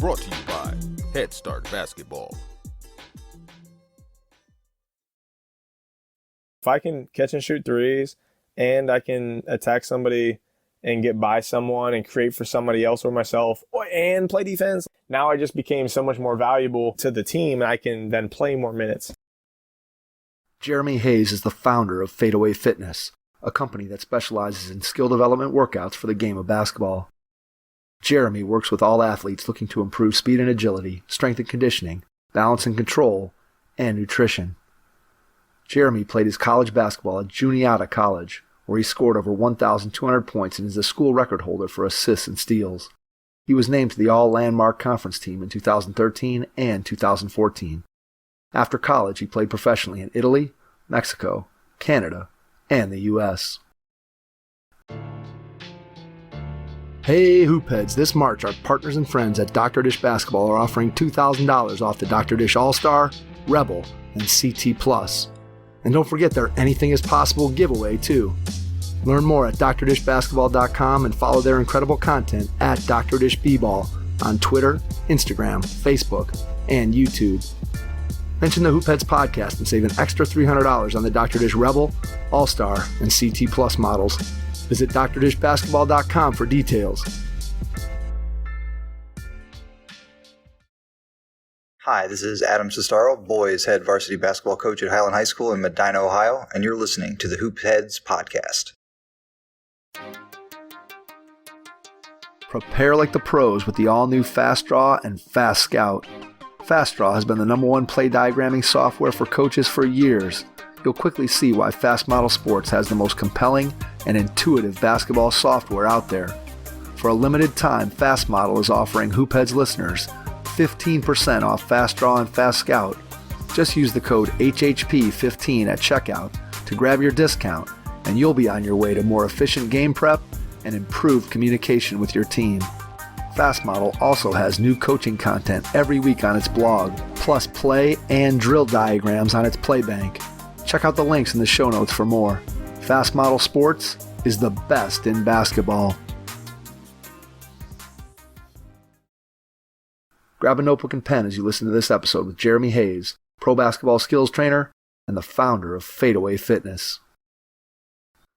Brought to you by Head Start Basketball. If I can catch and shoot threes and I can attack somebody and get by someone and create for somebody else or myself and play defense, now I just became so much more valuable to the team and I can then play more minutes. Jeremy Hayes is the founder of Fadeaway Fitness, a company that specializes in skill development workouts for the game of basketball. Jeremy works with all athletes looking to improve speed and agility, strength and conditioning, balance and control, and nutrition. Jeremy played his college basketball at Juniata College, where he scored over 1,200 points and is the school record holder for assists and steals. He was named to the All-Landmark Conference team in 2013 and 2014. After college, he played professionally in Italy, Mexico, Canada, and the U.S. Hey Hoopheads, this March our partners and friends at Dr. Dish Basketball are offering $2,000 off the Dr. Dish All-Star, Rebel, and CT Plus. And don't forget their Anything is Possible giveaway too. Learn more at drdishbasketball.com and follow their incredible content at Dr. Dish B-Ball on Twitter, Instagram, Facebook, and YouTube. Mention the Hoopheads podcast and save an extra $300 on the Dr. Dish Rebel, All-Star, and CT Plus models. Visit drdishbasketball.com for details. Hi, this is Adam Sestaro, boys head varsity basketball coach at Highland High School in Medina, Ohio, and you're listening to the Hoopheads podcast. Prepare like the pros with the all-new Fast Draw and Fast Scout. Fast Draw has been the #1 play diagramming software for coaches for years. You'll quickly see why Fast Model Sports has the most compelling and intuitive basketball software out there. For a limited time, Fast Model is offering Hoopheads listeners 15% off Fast Draw and Fast Scout. Just use the code HHP15 at checkout to grab your discount, and you'll be on your way to more efficient game prep and improved communication with your team. Fast Model also has new coaching content every week on its blog, plus play and drill diagrams on its Playbank. Check out the links in the show notes for more. Fast Model Sports is the best in basketball. Grab a notebook and pen as you listen to this episode with Jeremy Hayes, pro basketball skills trainer and the founder of Fadeaway Fitness.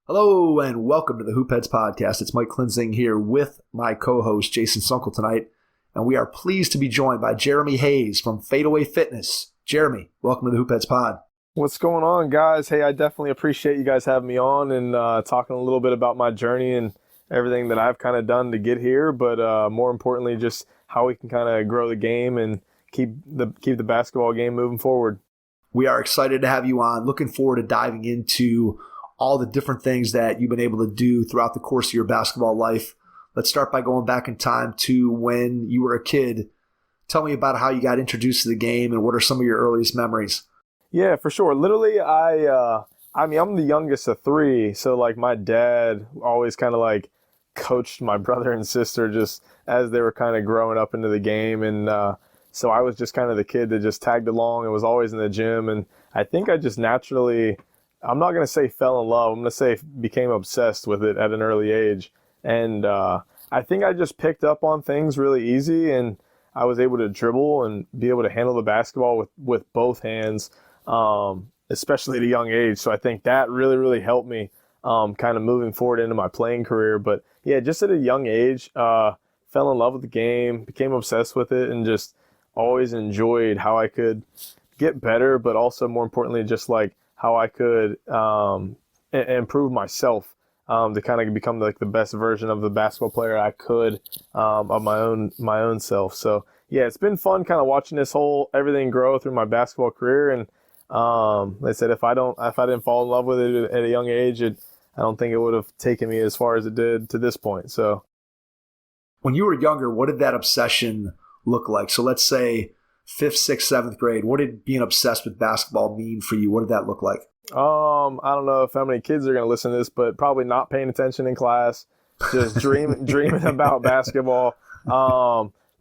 Hello and welcome to the Hoopheads podcast. It's Mike Klinzing here with my co-host Jason Sunkel tonight, and we are pleased to be joined by Jeremy Hayes from Fadeaway Fitness. Jeremy, welcome to the Hoopheads pod. What's going on, guys? Hey, I definitely appreciate you guys having me on and talking a little bit about my journey and everything that I've kind of done to get here, but more importantly, just how we can kind of grow the game and keep the basketball game moving forward. We are excited to have you on. Looking forward to diving into all the different things that you've been able to do throughout the course of your basketball life. Let's start by going back in time to when you were a kid. Tell me about how you got introduced to the game and what are some of your earliest memories? Yeah, for sure. Literally, I'm the youngest of three, so like my dad always kind of like coached my brother and sister just as they were kind of growing up into the game, and so I was just kind of the kid that just tagged along and was always in the gym, and I think I just naturally, I'm not going to say fell in love, I'm going to say became obsessed with it at an early age, and I think I just picked up on things really easy, and I was able to dribble and be able to handle the basketball with both hands, especially at a young age. So I think that really, really helped me kind of moving forward into my playing career. But yeah, just at a young age, fell in love with the game, became obsessed with it, and just always enjoyed how I could get better, but also more importantly, just like how I could improve myself to kind of become like the best version of the basketball player I could of my own self. So yeah, it's been fun kind of watching this whole everything grow through my basketball career. And like I said, if I didn't fall in love with it at a young age, I don't think it would have taken me as far as it did to this point. So when you were younger, what did that obsession look like? So let's say 5th, 6th, 7th grade. What did being obsessed with basketball mean for you? What did that look like? I don't know if how many kids are going to listen to this, but probably not paying attention in class, just dreaming about basketball.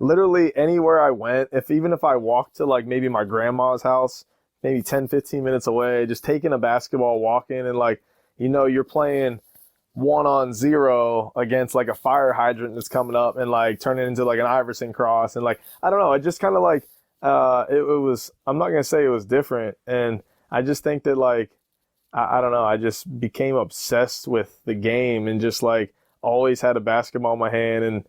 Literally anywhere I went, even if I walked to like maybe my grandma's house, maybe 10, 15 minutes away, just taking a basketball, walking, and like, you're playing 1-on-0 against like a fire hydrant that's coming up and like turn it into like an Iverson cross. And like, I don't know, it just kind of like, it was, I'm not going to say it was different. And I just think that like, I don't know, I just became obsessed with the game and just like always had a basketball in my hand. And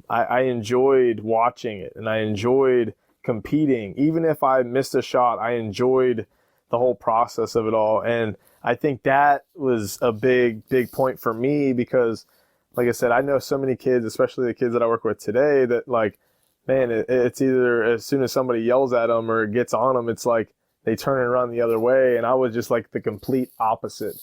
I enjoyed watching it and I enjoyed competing. Even if I missed a shot, I enjoyed the whole process of it all. And I think that was a big point for me because, like I said, I know so many kids, especially the kids that I work with today, that like, man, it's either as soon as somebody yells at them or gets on them, it's like they turn it around the other way. And I was just like the complete opposite.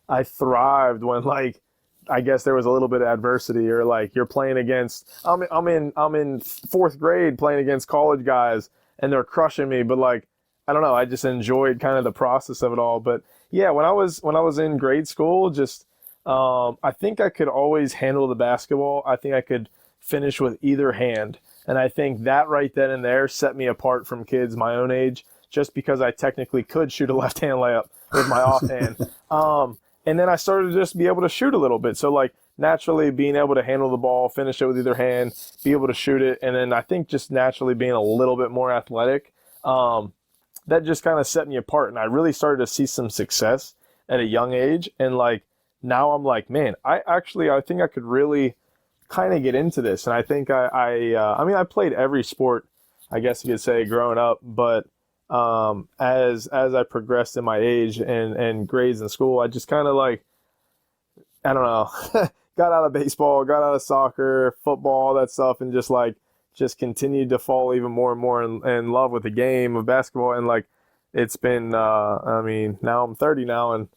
I thrived when like, I guess there was a little bit of adversity or like you're playing against, I'm in fourth grade playing against college guys and they're crushing me. But like, I don't know, I just enjoyed kind of the process of it all. But yeah, when I was in grade school, just I think I could always handle the basketball. I think I could finish with either hand. And I think that right then and there set me apart from kids my own age, just because I technically could shoot a left-hand layup with my offhand. And then I started to just be able to shoot a little bit. So like naturally being able to handle the ball, finish it with either hand, be able to shoot it. And then I think just naturally being a little bit more athletic, that just kind of set me apart. And I really started to see some success at a young age. And like, now I'm like, man, I think I could really kind of get into this. And I think I mean, I played every sport, I guess you could say, growing up, but as I progressed in my age and grades in school, I just kind of like, I don't know, got out of baseball, got out of soccer, football, all that stuff, and just continued to fall even more and more in love with the game of basketball. And like, it's been, I mean, now I'm 30 now and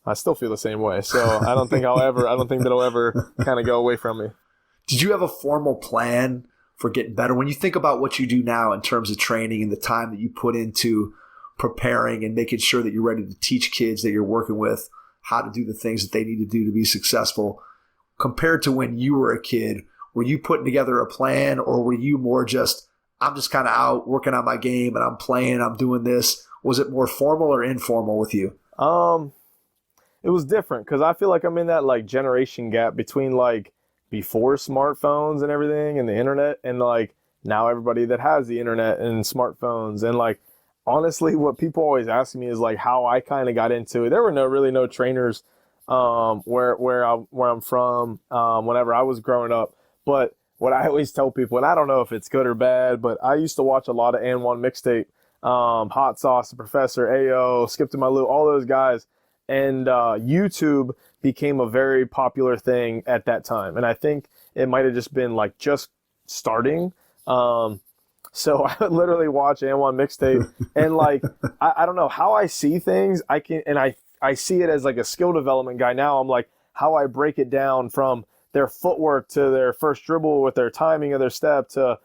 I still feel the same way. So I don't think that'll ever kind of go away from me. Did you have a formal plan for getting better? When you think about what you do now in terms of training and the time that you put into preparing and making sure that you're ready to teach kids that you're working with how to do the things that they need to do to be successful, compared to when you were a kid, were you putting together a plan, or were you more just, I'm just kind of out working on my game and I'm playing, I'm doing this? Was it more formal or informal with you? It was different because I feel like I'm in that like generation gap between like before smartphones and everything and the internet, and like now everybody that has the internet and smartphones. And like, honestly, what people always ask me is like how I kind of got into it. There were really no trainers where I'm from whenever I was growing up. But what I always tell people, and I don't know if it's good or bad, but I used to watch a lot of And One Mixtape, Hot Sauce, the Professor, Ayo, Skip to My Lou, all those guys. And YouTube became a very popular thing at that time. And I think it might have just been like just starting. So I would literally watch And One Mixtape and like, I don't know how I see things. I see it as like a skill development guy now. I'm like, how I break it down from their footwork to their first dribble with their timing of their step to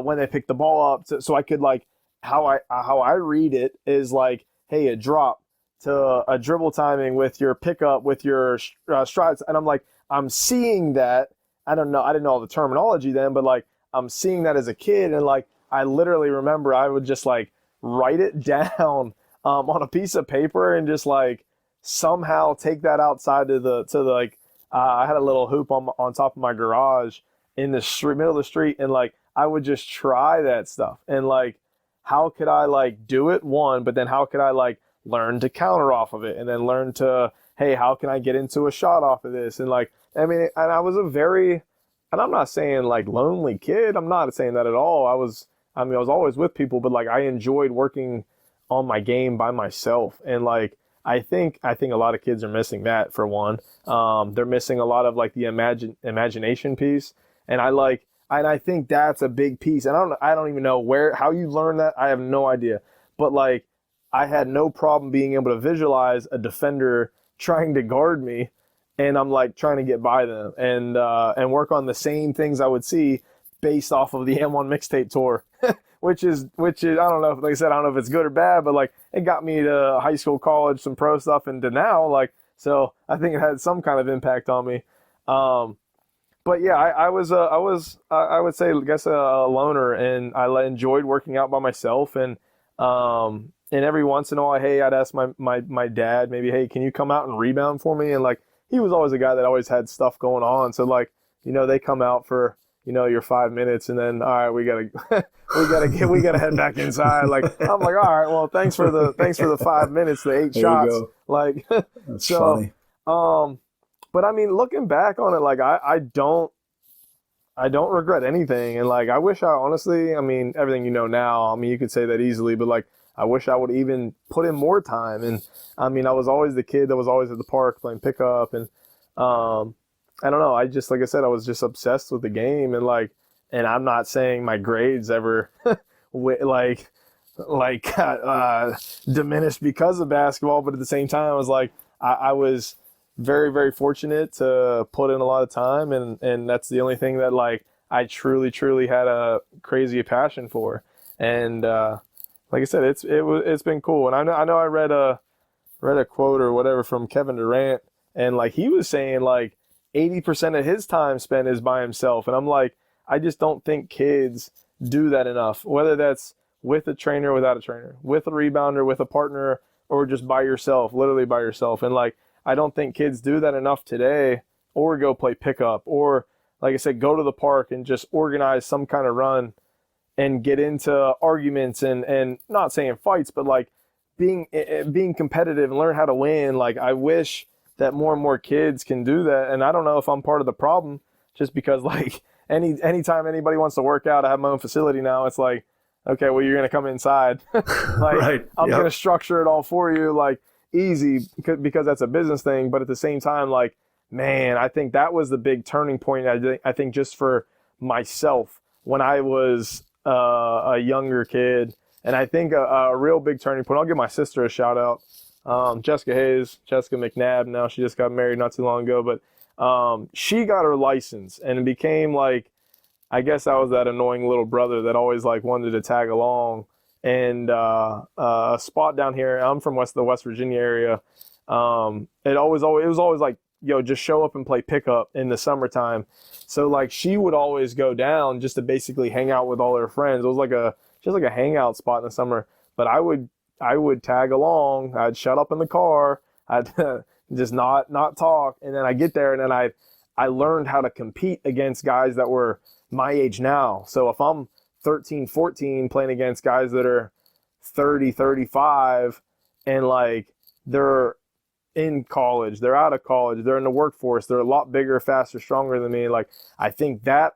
when they pick the ball up. So I could like, how I read it is like, hey, a drop to a dribble timing with your pickup, with your strides. And I'm like, I'm seeing that. I don't know. I didn't know all the terminology then, but like, I'm seeing that as a kid. And like, I literally remember I would just like write it down on a piece of paper and just like somehow take that outside to the like, I had a little hoop on top of my garage in the middle of the street. And like, I would just try that stuff. And like, how could I like do it? One, but then how could I like learn to counter off of it, and then learn to, hey, how can I get into a shot off of this? And like, I mean, and I was and I'm not saying like lonely kid. I'm not saying that at all. I was always with people, but like I enjoyed working on my game by myself. And like, I think a lot of kids are missing that for one. They're missing a lot of like the imagination piece. And I think that's a big piece. And I don't even know how you learn that. I have no idea. But like, I had no problem being able to visualize a defender trying to guard me, and I'm like trying to get by them and work on the same things I would see based off of the M1 Mixtape tour, which is I don't know, like I said, I don't know if it's good or bad, but like it got me to high school, college, some pro stuff, and to now, like, so I think it had some kind of impact on me. But yeah, I would say, I guess, a loner, and I enjoyed working out by myself. And every once in a while, hey, I'd ask my dad, maybe, hey, can you come out and rebound for me? And like, he was always a guy that always had stuff going on. So like, they come out for, your 5 minutes and then, all right, we gotta head back inside. Like, I'm like, all right, well, thanks for the 5 minutes, the 8 shots. Like, That's so, funny. but I mean, looking back on it, like I don't regret anything. And like, I wish I honestly, I mean, everything now, I mean, you could say that easily, but like, I wish I would even put in more time. And I mean, I was always the kid that was always at the park playing pickup. And I don't know. I just, like I said, I was just obsessed with the game. And like, and I'm not saying my grades ever diminished because of basketball, but at the same time, I was like, I was very, very fortunate to put in a lot of time. And that's the only thing that like I truly, truly had a crazy passion for. And, like I said, it's been cool. And I know I read a quote or whatever from Kevin Durant, and like he was saying like 80% of his time spent is by himself. And I'm like, I just don't think kids do that enough, whether that's with a trainer, without a trainer, with a rebounder, with a partner, or just by yourself, literally by yourself. And like, I don't think kids do that enough today, or go play pickup, or like I said, go to the park and just organize some kind of run and get into arguments and not saying fights, but like being competitive and learn how to win. Like, I wish that more and more kids can do that. And I don't know if I'm part of the problem, just because like anytime anybody wants to work out, I have my own facility now. It's like, okay, well, you're going to come inside. Like, Right. I'm Yep. going to structure it all for you, like easy, because that's a business thing. But at the same time, like, man, I think that was the big turning point. I think just for myself when I was a younger kid. And I think a real big turning point, I'll give my sister a shout out. Jessica McNabb. Now she just got married not too long ago, but she got her license and it became like, I guess I was that annoying little brother that always like wanted to tag along. And a spot down here, I'm from the West Virginia area. It was always like, just show up and play pickup in the summertime. So like she would always go down just to basically hang out with all her friends. It was like just like a hangout spot in the summer. But I would tag along. I'd shut up in the car. I'd just not talk. And then I get there and then I learned how to compete against guys that were my age now. So if I'm 13, 14 playing against guys that are 30, 35 and like they're in college, they're out of college, they're in the workforce, they're a lot bigger, faster, stronger than me. Like, I think that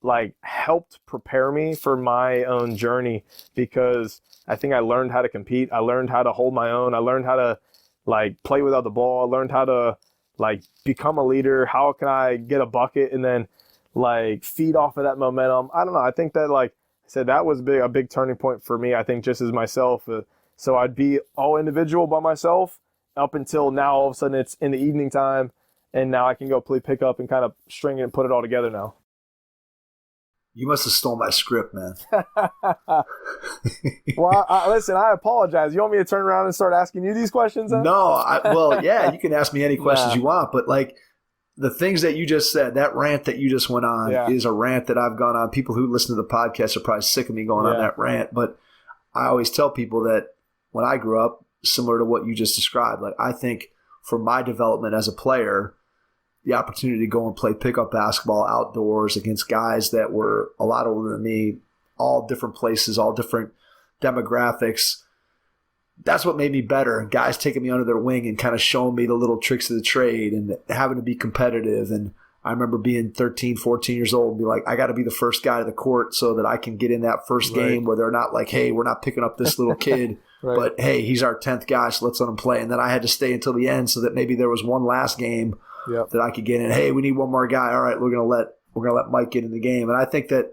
like helped prepare me for my own journey, because I think I learned how to compete. I learned how to hold my own. I learned how to like play without the ball. I learned how to like become a leader. How can I get a bucket and then like feed off of that momentum? I don't know. I think that, like I said, that was a big turning point for me. I think just as myself. So I'd be all individual by myself up until now. All of a sudden it's in the evening time, and now I can go play pickup and kind of string it and put it all together now. You must have stole my script, man. Well, listen, I apologize. You want me to turn around and start asking you these questions then? No, well, yeah, you can ask me any questions you want, but like the things that you just said, that rant that you just went on is a rant that I've gone on. People who listen to the podcast are probably sick of me going on that rant, but I always tell people that when I grew up, similar to what you just described, like I think for my development as a player, the opportunity to go and play pickup basketball outdoors against guys that were a lot older than me, all different places, all different demographics. That's what made me better. Guys taking me under their wing and kind of showing me the little tricks of the trade and having to be competitive. And I remember being 13, 14 years old and be like, I got to be the first guy to the court so that I can get in that first game where they're not like, hey, we're not picking up this little kid, but hey, he's our 10th guy, so let's let him play. And then I had to stay until the end so that maybe there was one last game that I could get in. Hey, we need one more guy. All right, we're gonna let Mike get in the game. And I think that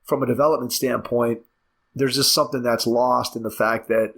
from a development standpoint, there's just something that's lost in the fact that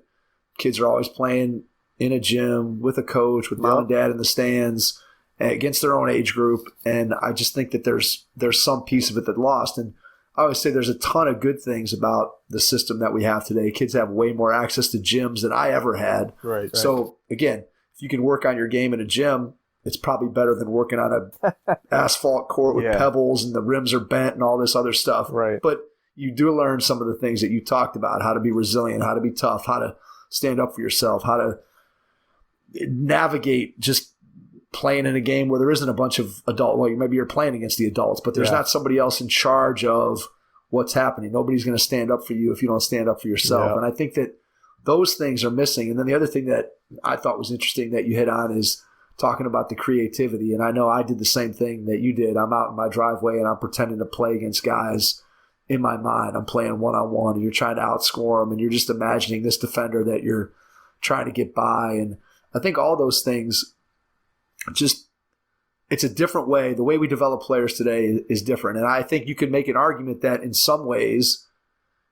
kids are always playing in a gym with a coach, with mom and dad in the stands against their own age group. And I just think that there's some piece of it that lost. And I always say there's a ton of good things about the system that we have today. Kids have way more access to gyms than I ever had. Right. So again, if you can work on your game in a gym, it's probably better than working on a asphalt court with pebbles and the rims are bent and all this other stuff. Right. But you do learn some of the things that you talked about, how to be resilient, how to be tough, how to stand up for yourself, how to navigate just playing in a game where there isn't a bunch of maybe you're playing against the adults, but there's not somebody else in charge of what's happening. Nobody's going to stand up for you if you don't stand up for yourself. Yeah. And I think that those things are missing. And then the other thing that I thought was interesting that you hit on is talking about the creativity. And I know I did the same thing that you did. I'm out in my driveway and I'm pretending to play against guys in my mind. I'm playing one-on-one and you're trying to outscore them and you're just imagining this defender that you're trying to get by. And I think all those things it's a different way. The way we develop players today is different. And I think you could make an argument that in some ways,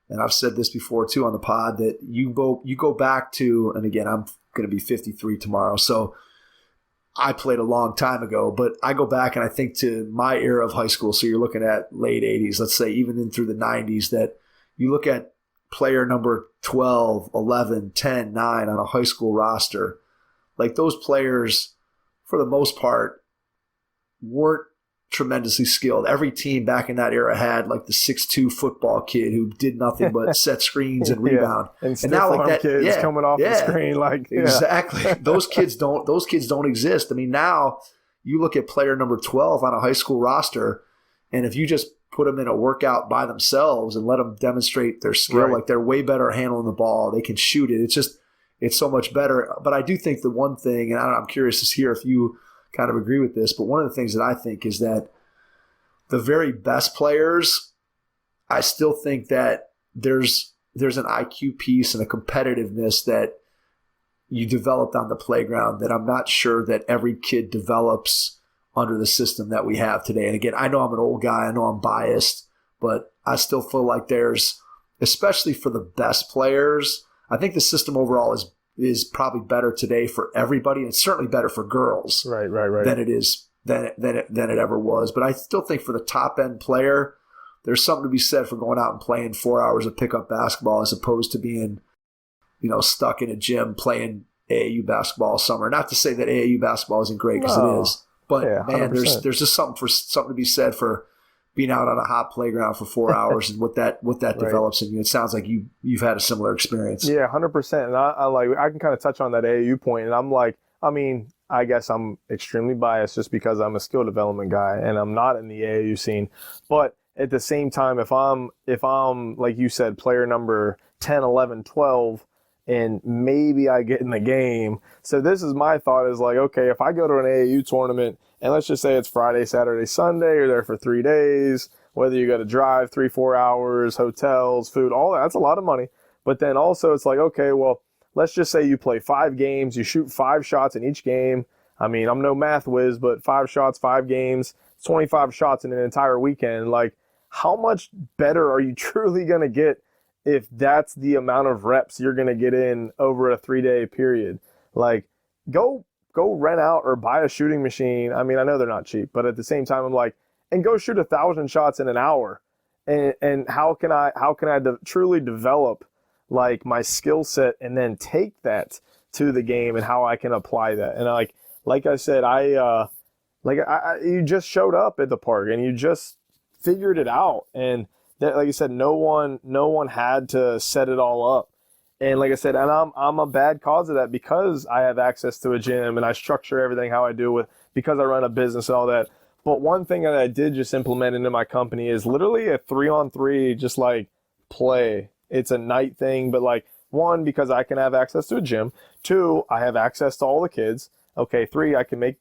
and I've said this before too on the pod, that you go back to, and again, I'm going to be 53 tomorrow, so I played a long time ago, but I go back and I think to my era of high school. So you're looking at late 80s, let's say even in through the 90s, that you look at player number 12, 11, 10, 9 on a high school roster. Like those players, for the most part, weren't tremendously skilled. Every team back in that era had like the 6'2" football kid who did nothing but set screens and rebound. And now like that kids coming off the screen exactly. Those kids don't exist. I mean, now you look at player number 12 on a high school roster, and if you just put them in a workout by themselves and let them demonstrate their skill, like they're way better handling the ball. They can shoot it. It's so much better. But I do think the one thing, and I'm curious to hear if you kind of agree with this, but one of the things that I think is that the very best players, I still think that there's an IQ piece and a competitiveness that you developed on the playground that I'm not sure that every kid develops under the system that we have today. And again, I know I'm an old guy, I know I'm biased, but I still feel like there's, especially for the best players, I think the system overall is probably better today for everybody, and it's certainly better for girls than it is than it ever was. But I still think for the top end player, there's something to be said for going out and playing 4 hours of pickup basketball as opposed to being, stuck in a gym playing AAU basketball all summer. Not to say that AAU basketball isn't great, because it is, but man, there's just something to be said for being out on a hot playground for 4 hours and what that develops in you. It sounds like you've had a similar experience. Yeah, 100%. And I can kind of touch on that AAU point. And I'm like, I guess I'm extremely biased just because I'm a skill development guy and I'm not in the AAU scene. But at the same time, if I'm like you said, player number 10, 11, 12, and maybe I get in the game. So this is my thought is like, okay, if I go to an AAU tournament and let's just say it's Friday, Saturday, Sunday, you're there for 3 days, whether you got to drive 3-4 hours, hotels, food, all that's a lot of money. But then also it's like, okay, well, let's just say you play 5 games, you shoot 5 shots in each game. I mean, I'm no math whiz, but 5 shots, 5 games, 25 shots in an entire weekend. Like, how much better are you truly going to get if that's the amount of reps you're going to get in over a 3-day period? Like, go rent out or buy a shooting machine. I mean, I know they're not cheap, but at the same time, I'm like, and go shoot 1,000 shots in an hour. And how can I truly develop like my skill set and then take that to the game and how I can apply that? And like I said, you just showed up at the park and you just figured it out. And that, like I said, no one had to set it all up. And like I said, and I'm a bad cause of that because I have access to a gym and I structure everything how I do because I run a business and all that. But one thing that I did just implement into my company is literally a 3-on-3, just like play. It's a night thing, but like 1, because I can have access to a gym. 2, I have access to all the kids. Okay, 3, I can make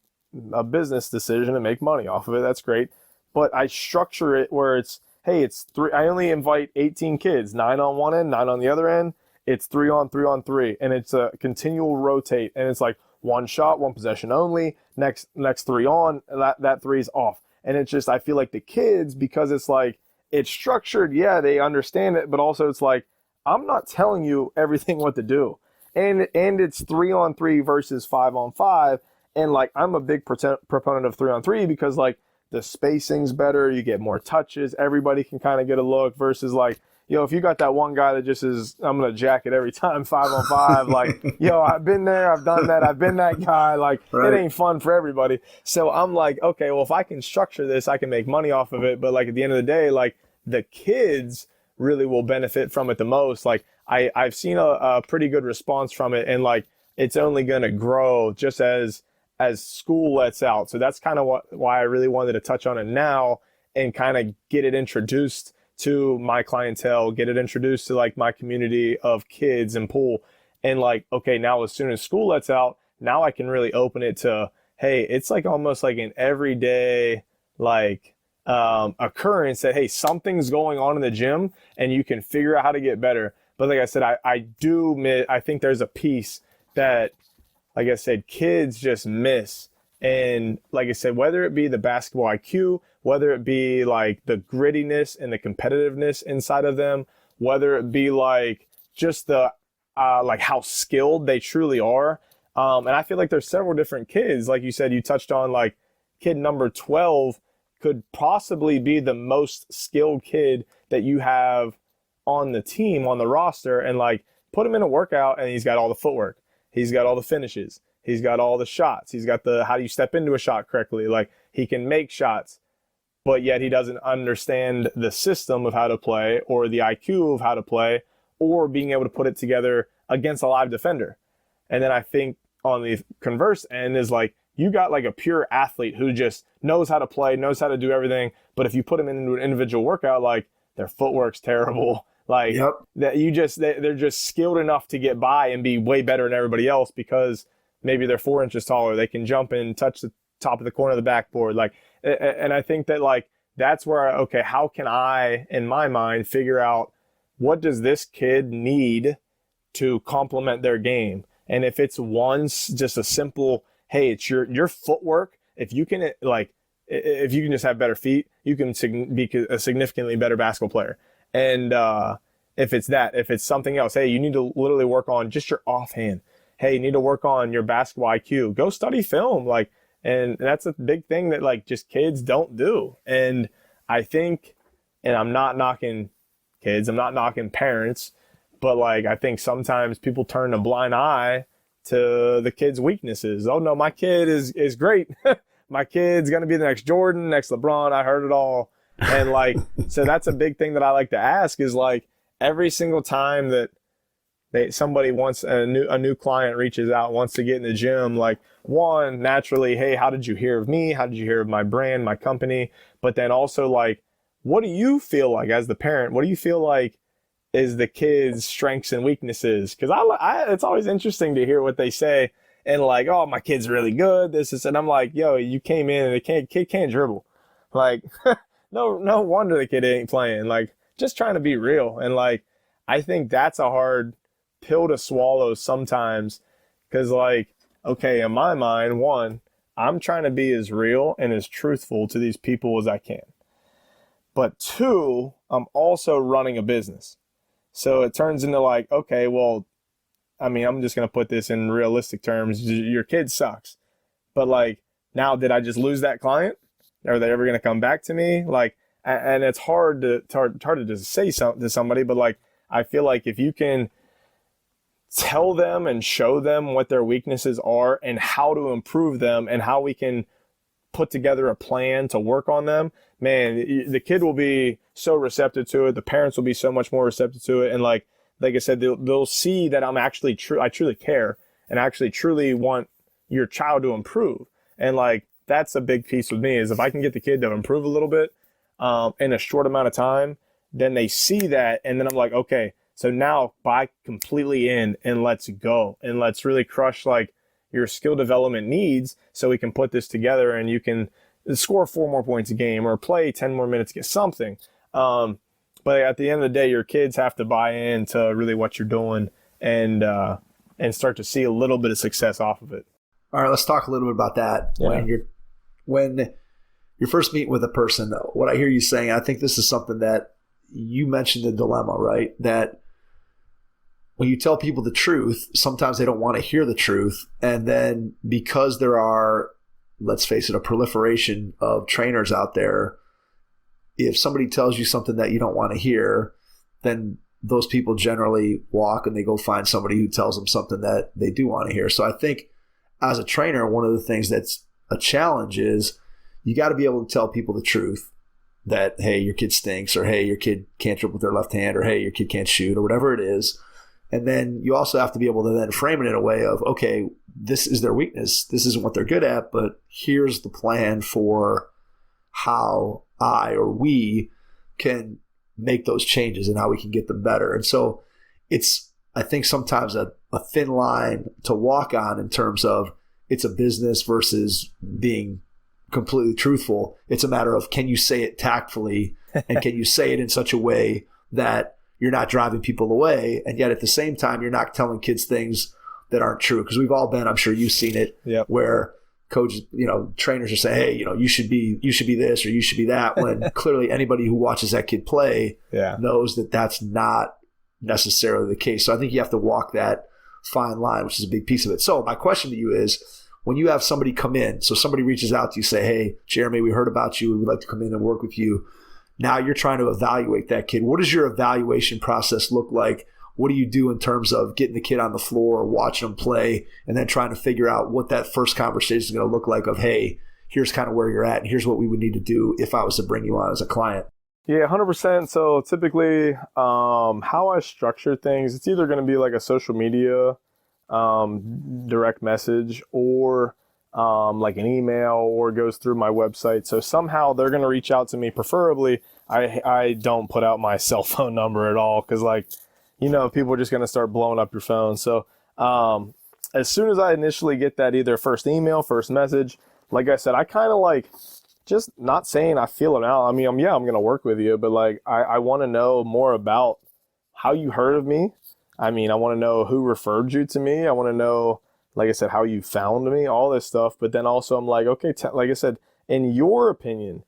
a business decision and make money off of it. That's great. But I structure it where it's, hey, it's 3. I only invite 18 kids, 9 on one end, 9 on the other end. It's 3-on-3-on-3, and it's a continual rotate. And it's like 1 shot, 1 possession only. Next 3 on, that 3's off. And it's just, I feel like the kids, because it's like, it's structured, yeah, they understand it, but also it's like, I'm not telling you everything what to do. And it's 3-on-3 versus 5-on-5. And like, I'm a big proponent of 3-on-3 because like the spacing's better, you get more touches, everybody can kind of get a look versus like, if you got that one guy that just is, I'm going to jack it every time, 5-on-5, like, I've been there, I've done that, I've been that guy, like, It ain't fun for everybody. So I'm like, okay, well, if I can structure this, I can make money off of it. But like at the end of the day, like the kids really will benefit from it the most. Like I've seen a pretty good response from it, and like it's only going to grow just as as school lets out. So that's kind of why I really wanted to touch on it now and kind of get it introduced to my clientele, get it introduced to like my community of kids and pool. And like, okay, now as soon as school lets out, now I can really open it to, hey, it's like almost like an everyday like occurrence that, hey, something's going on in the gym and you can figure out how to get better. But like I said, I think there's a piece that, like I said, kids just miss. And like I said, whether it be the basketball IQ, whether it be like the grittiness and the competitiveness inside of them, whether it be like just the like how skilled they truly are. And I feel like there's several different kids. Like you said, you touched on like kid number 12 could possibly be the most skilled kid that you have on the team, on the roster, and like put him in a workout and he's got all the footwork. He's got all the finishes. He's got all the shots. He's got the how do you step into a shot correctly. Like he can make shots, but yet he doesn't understand the system of how to play or the IQ of how to play or being able to put it together against a live defender. And then I think on the converse end is like you got like a pure athlete who just knows how to play, knows how to do everything. But if you put them into an individual workout, like their footwork's terrible. Like that they're just skilled enough to get by and be way better than everybody else because maybe they're 4 inches taller. They can jump and touch the top of the corner of the backboard. Like, and I think that like, that's where, okay, how can I, in my mind, figure out what does this kid need to complement their game? And if it's just a simple, hey, it's your footwork. If you can just have better feet, you can be a significantly better basketball player. And if it's something else, hey, you need to literally work on just your offhand. Hey, you need to work on your basketball IQ. Go study film. Like, and that's a big thing that like just kids don't do. And I think, and I'm not knocking kids, I'm not knocking parents, but like I think sometimes people turn a blind eye to the kid's weaknesses. Oh no, my kid is great. My kid's gonna be the next Jordan, next LeBron. I heard it all. And like, so that's a big thing that I like to ask is like every single time that somebody wants a new client reaches out, wants to get in the gym, like one, naturally, hey, how did you hear of me? How did you hear of my brand, my company? But then also like, what do you feel like as the parent? What do you feel like is the kid's strengths and weaknesses? Because it's always interesting to hear what they say and like, oh, my kid's really good. This is, and I'm like, yo, you came in and the kid can't dribble. Like, no wonder the kid ain't playing. Like, just trying to be real. And like, I think that's a hard pill to swallow sometimes. Because like, okay, in my mind, one, I'm trying to be as real and as truthful to these people as I can. But two, I'm also running a business. So it turns into like, okay, well, I mean, I'm just going to put this in realistic terms. Your kid sucks. But like, now did I just lose that client? Are they ever going to come back to me? Like, and it's hard to just say something to somebody, but like, I feel like if you can tell them and show them what their weaknesses are and how to improve them and how we can put together a plan to work on them, man, the kid will be so receptive to it. The parents will be so much more receptive to it. And like I said, they'll see that I'm actually I truly care and actually truly want your child to improve. And like, that's a big piece with me is if I can get the kid to improve a little bit in a short amount of time, then they see that. And then I'm like, okay, so now buy completely in and let's go. And let's really crush like your skill development needs so we can put this together and you can score 4 more points a game or play 10 more minutes, get something. But at the end of the day, your kids have to buy into really what you're doing and start to see a little bit of success off of it. All right, let's talk a little bit about that. Yeah. When you're first meeting with a person, what I hear you saying, I think this is something that you mentioned the dilemma, right? That when you tell people the truth, sometimes they don't want to hear the truth. And then because there are, let's face it, a proliferation of trainers out there, if somebody tells you something that you don't want to hear, then those people generally walk and they go find somebody who tells them something that they do want to hear. So I think as a trainer, one of the things that's a challenge is you got to be able to tell people the truth that, hey, your kid stinks, or hey, your kid can't dribble with their left hand, or hey, your kid can't shoot, or whatever it is. And then you also have to be able to then frame it in a way of, okay, this is their weakness. This isn't what they're good at, but here's the plan for how I or we can make those changes and how we can get them better. And so it's, I think, sometimes a thin line to walk on in terms of it's a business versus being completely truthful. It's a matter of, can you say it tactfully and can you say it in such a way that you're not driving people away, and yet at the same time you're not telling kids things that aren't true. Because we've all been, I'm sure you've seen it, where coaches, trainers are saying, hey, you should be this or you should be that, when clearly anybody who watches that kid play knows that that's not necessarily the case. So I think you have to walk that fine line, which is a big piece of it. So my question to you is, when you have somebody come in, so somebody reaches out to you, say, hey, Jeremy, we heard about you. We'd like to come in and work with you. Now you're trying to evaluate that kid. What does your evaluation process look like? What do you do in terms of getting the kid on the floor, watching them play, and then trying to figure out what that first conversation is going to look like of, hey, here's kind of where you're at, and here's what we would need to do if I was to bring you on as a client? Yeah, 100%. So typically how I structure things, it's either going to be like a social media direct message, or like an email, or goes through my website. So somehow they're going to reach out to me. Preferably, I don't put out my cell phone number at all, because people are just going to start blowing up your phone. So as soon as I initially get that either first email, first message, like I said, I kind of just not saying I feel it out. I mean, I'm going to work with you, but I want to know more about how you heard of me. I mean, I want to know who referred you to me. I want to know, like I said, how you found me, all this stuff. But then also I'm like, okay, like I said, in your opinion,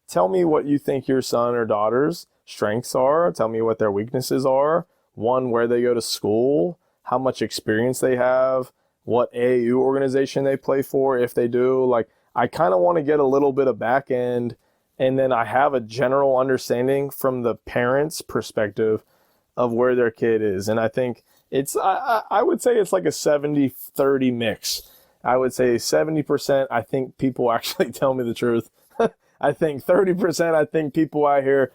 tell me what you think your son or daughter's strengths are. Tell me what their weaknesses are. One, where they go to school, how much experience they have, what AAU organization they play for, if they do. I kind of want to get a little bit of back end, and then I have a general understanding from the parents' perspective of where their kid is. And I think it's, I would say it's like a 70-30 mix. I would say 70%, I think people actually tell me the truth. I think 30%, I think people out here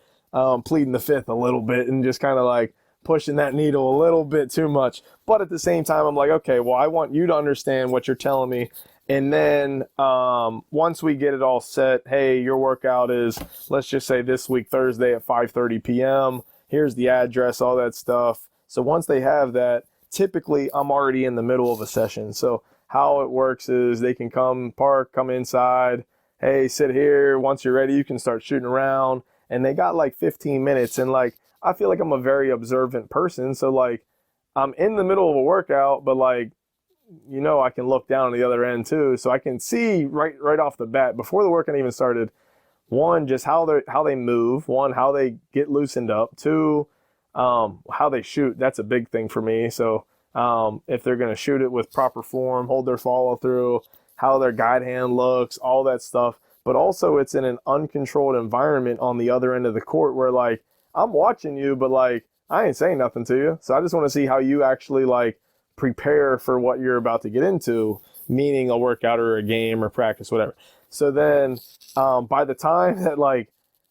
pleading the fifth a little bit and just kind of pushing that needle a little bit too much. But at the same time, I'm like, okay, well, I want you to understand what you're telling me. And then once we get it all set, hey, your workout is, let's just say this week, Thursday at 5:30 p.m. Here's the address, all that stuff. So once they have that, typically I'm already in the middle of a session. So how it works is they can come inside. Hey, sit here. Once you're ready, you can start shooting around. And they got 15 minutes. And I feel like I'm a very observant person. So I'm in the middle of a workout, but I can look down on the other end too. So I can see right off the bat, before the workout even started, one, just how they move. One, how they get loosened up. Two, how they shoot. That's a big thing for me. So if they're going to shoot it with proper form, hold their follow through, how their guide hand looks, all that stuff. But also it's in an uncontrolled environment on the other end of the court where I'm watching you, but I ain't saying nothing to you. So I just want to see how you actually prepare for what you're about to get into, meaning a workout or a game or practice, whatever. So then by the time that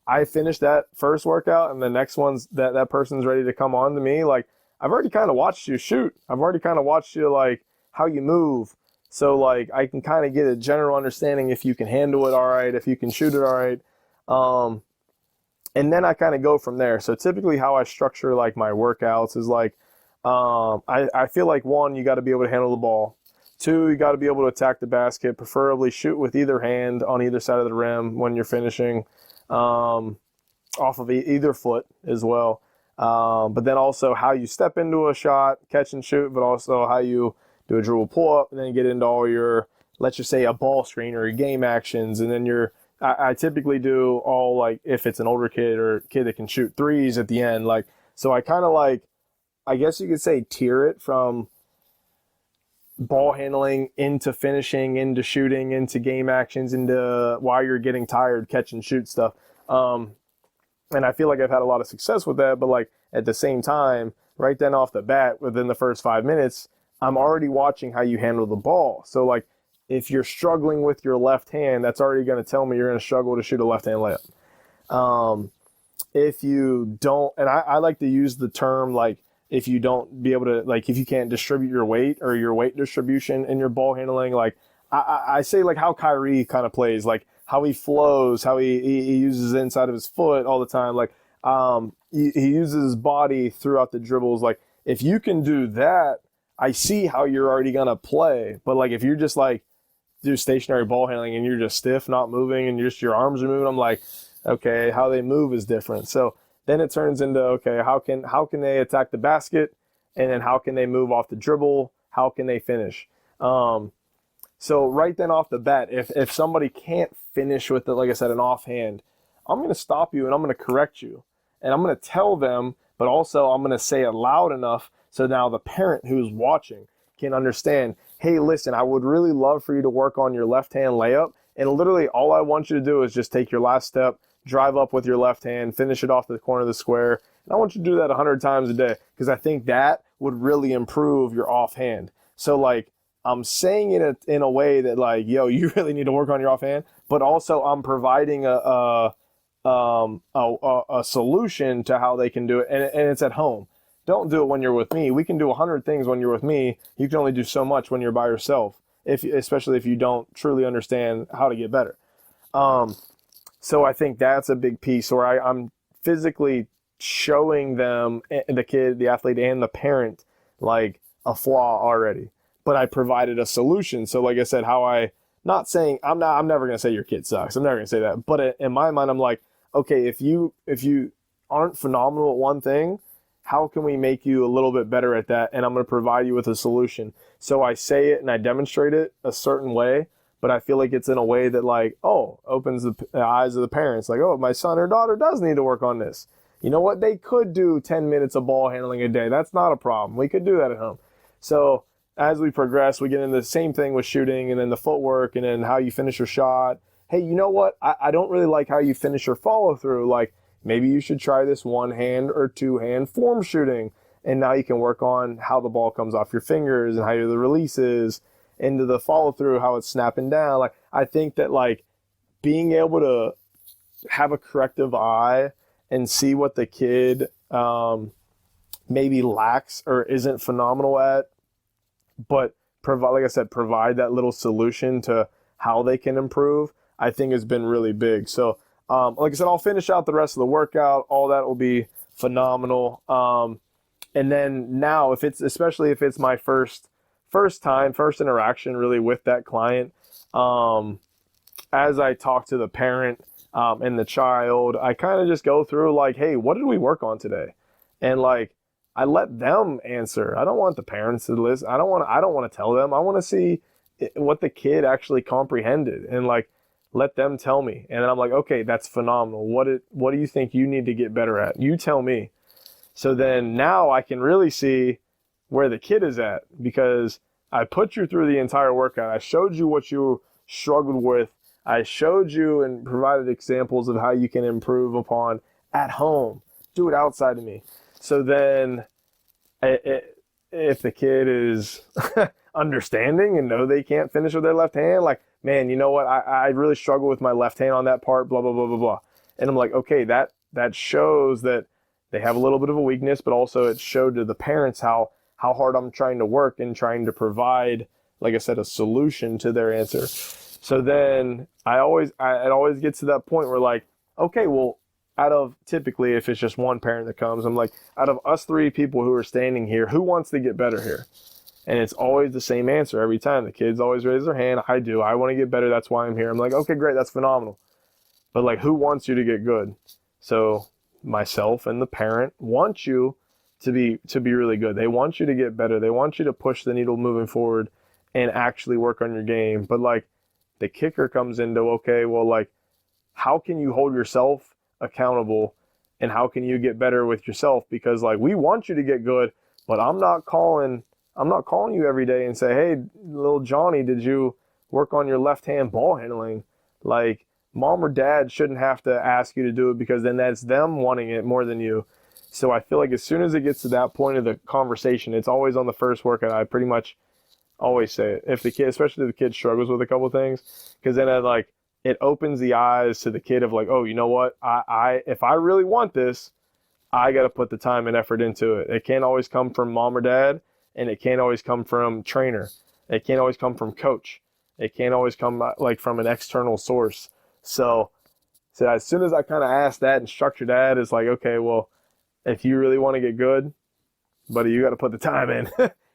I finish that first workout and the next one's that person's ready to come on to me, I've already kind of watched you shoot. I've already kind of watched you how you move. So I can kind of get a general understanding if you can handle it all right, if you can shoot it all right. And then I kind of go from there. So typically how I structure my workouts is I feel one, you got to be able to handle the ball. Two, you got to be able to attack the basket, preferably shoot with either hand on either side of the rim when you're finishing, off of either foot as well. But then also how you step into a shot, catch and shoot, but also how you do a dribble pull-up and then get into all your, let's just say, a ball screen or your game actions. And then I typically do all, if it's an older kid or a kid that can shoot threes at the end. So I kind of I guess you could say tier it from ball handling into finishing, into shooting, into game actions, into while you're getting tired, catch and shoot stuff. And I feel like I've had a lot of success with that, but at the same time, right then off the bat, within the first 5 minutes, I'm already watching how you handle the ball. So if you're struggling with your left hand, that's already going to tell me you're going to struggle to shoot a left-hand layup. If you don't, and I like to use the term if you don't be able to, like, if you can't distribute your weight or your weight distribution in your ball handling. Like, I say, like, how Kyrie kind of plays, like how he flows, how he uses the inside of his foot all the time. Like, he uses his body throughout the dribbles. Like, if you can do that, I see how you're already going to play. But, like, if you're just, like, do stationary ball handling and you're just stiff, not moving, and your arms are moving, I'm like, okay, how they move is different. So then it turns into, okay, how can they attack the basket, and then how can they move off the dribble? How can they finish? So right then off the bat, if somebody can't finish with, like I said, an offhand, I'm going to stop you and I'm going to correct you. And I'm going to tell them, but also I'm going to say it loud enough so now the parent who's watching can understand, hey, listen, I would really love for you to work on your left-hand layup. And literally all I want you to do is just take your last step, drive up with your left hand, finish it off the corner of the square. And I want you to do that 100 times a day because I think that would really improve your offhand. So, like, I'm saying it in a way that, like, yo, you really need to work on your offhand, but also I'm providing a solution to how they can do it, and it's at home. Don't do it when you're with me. We can do 100 things when you're with me. You can only do so much when you're by yourself, especially if you don't truly understand how to get better. So I think that's a big piece where I'm physically showing them, the kid, the athlete, and the parent, like, a flaw already. But I provided a solution. So, like I said, not saying, I'm never going to say your kid sucks. I'm never going to say that. But in my mind, I'm like, okay, if you aren't phenomenal at one thing, how can we make you a little bit better at that? And I'm going to provide you with a solution. So I say it and I demonstrate it a certain way, but I feel like it's in a way that, like, opens the eyes of the parents. Like, my son or daughter does need to work on this. You know what? They could do 10 minutes of ball handling a day. That's not a problem. We could do that at home. So as we progress, we get into the same thing with shooting and then the footwork and then how you finish your shot. Hey, you know what? I don't really like how you finish your follow through. Like, maybe you should try this one hand or two hand form shooting. And now you can work on how the ball comes off your fingers and how the release is into the follow through, how it's snapping down. Like, I think that, like, being able to have a corrective eye and see what the kid maybe lacks or isn't phenomenal at, but provide that little solution to how they can improve, I think has been really big. So, like I said, I'll finish out the rest of the workout. All that will be phenomenal. And then now, especially if it's my first interaction really with that client, as I talk to the parent and the child, I kind of just go through, like, hey, what did we work on today? And, like, I let them answer. I don't want the parents to listen. I don't want to tell them. I want to see what the kid actually comprehended and, like, let them tell me. And then I'm like, okay, that's phenomenal. What do you think you need to get better at? You tell me. So then now I can really see where the kid is at, because I put you through the entire workout. I showed you what you struggled with. I showed you and provided examples of how you can improve upon at home. Do it outside of me. So then if the kid is understanding and know they can't finish with their left hand, like, man, you know what? I really struggle with my left hand on that part, blah, blah, blah, blah, blah. And I'm like, okay, that shows that they have a little bit of a weakness, but also it showed to the parents how hard I'm trying to work and trying to provide, like I said, a solution to their answer. So then it always gets to that point where, like, okay, well, typically if it's just one parent that comes, I'm like, out of us three people who are standing here, who wants to get better here? And it's always the same answer every time. The kids always raise their hand. I do. I want to get better. That's why I'm here. I'm like, okay, great. That's phenomenal. But, like, who wants you to get good? So myself and the parent want you to be really good. They want you to get better. They want you to push the needle moving forward and actually work on your game. But, like, the kicker comes into, okay, well, like, how can you hold yourself accountable and how can you get better with yourself? Because, like, we want you to get good, but I'm not calling you every day and say, hey, little Johnny, did you work on your left-hand ball handling? Like, mom or dad shouldn't have to ask you to do it, because then that's them wanting it more than you. So I feel like as soon as it gets to that point of the conversation, it's always on the first workout. I pretty much always say it. If the kid, especially if the kid struggles with a couple things, because then it opens the eyes to the kid of, like, oh, you know what? If I really want this, I got to put the time and effort into it. It can't always come from mom or dad, and it can't always come from trainer. It can't always come from coach. It can't always come like from an external source. So as soon as I kind of asked that and structured that, it's like, okay, well, if you really want to get good, buddy, you got to put the time in.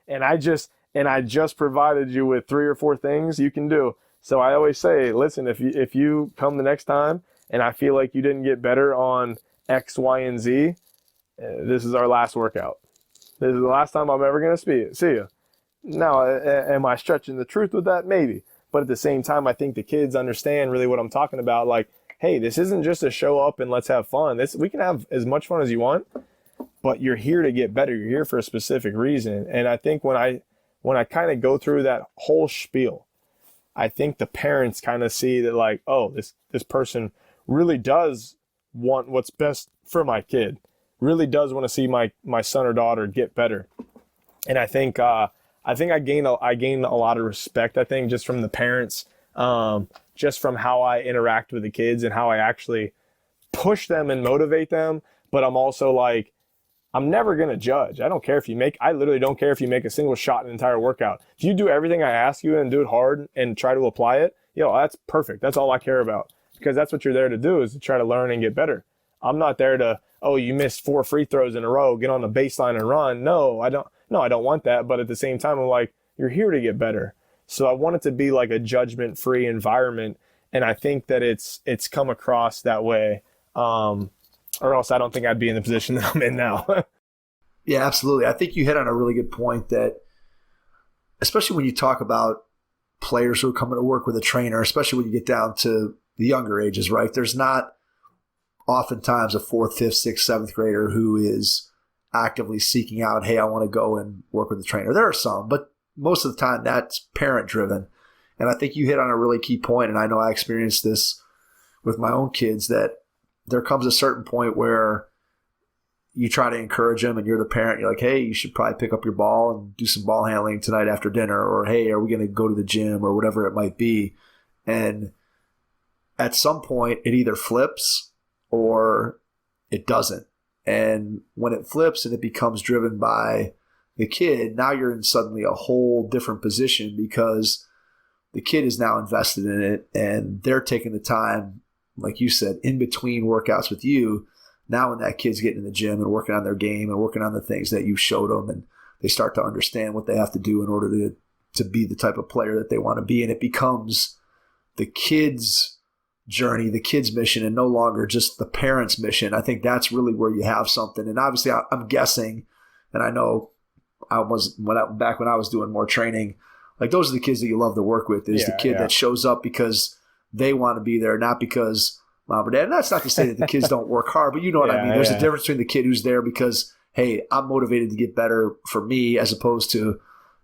and I just provided you with 3 or 4 things you can do. So I always say, listen, if you come the next time and I feel like you didn't get better on X, Y, and Z, this is our last workout. This is the last time I'm ever going to see you. Now, am I stretching the truth with that? Maybe. But at the same time, I think the kids understand really what I'm talking about. Like, hey, this isn't just a show up and let's have fun. We can have as much fun as you want, but you're here to get better. You're here for a specific reason. And I think when I kind of go through that whole spiel, I think the parents kind of see that like, oh, this person really does want what's best for my kid, really does want to see my son or daughter get better. And I think I gained a lot of respect, I think, just from the parents, just from how I interact with the kids and how I actually push them and motivate them. But I'm also like, I'm never going to judge. I literally don't care if you make a single shot in an entire workout. If you do everything I ask you and do it hard and try to apply it, that's perfect. That's all I care about, because that's what you're there to do, is to try to learn and get better. I'm not there to, oh, you missed 4 free throws in a row, get on the baseline and run. No, I don't want that. But at the same time, I'm like, you're here to get better. So I want it to be like a judgment-free environment. And I think that it's come across that way. Or else I don't think I'd be in the position that I'm in now. Yeah, absolutely. I think you hit on a really good point that, especially when you talk about players who are coming to work with a trainer, especially when you get down to the younger ages, right? There's not oftentimes a 4th, 5th, 6th, 7th grader who is actively seeking out, hey, I want to go and work with a trainer. There are some, but most of the time that's parent driven. And I think you hit on a really key point, and I know I experienced this with my own kids, that there comes a certain point where you try to encourage them and you're the parent. You're like, hey, you should probably pick up your ball and do some ball handling tonight after dinner, or hey, are we going to go to the gym, or whatever it might be. And at some point it either flips or it doesn't. And when it flips and it becomes driven by the kid, now you're in suddenly a whole different position, because the kid is now invested in it and they're taking the time, like you said, in between workouts with you. Now when that kid's getting in the gym and working on their game and working on the things that you showed them, and they start to understand what they have to do in order to be the type of player that they want to be. And it becomes the kid's journey, the kid's mission, and no longer just the parent's mission. I think that's really where you have something. And obviously I'm guessing, and I know back when I was doing more training, like those are the kids that you love to work with, is the kid that shows up because they want to be there, not because mom or dad. And that's not to say that the kids don't work hard, but you know what I mean? There's a difference between the kid who's there because, hey, I'm motivated to get better for me, as opposed to,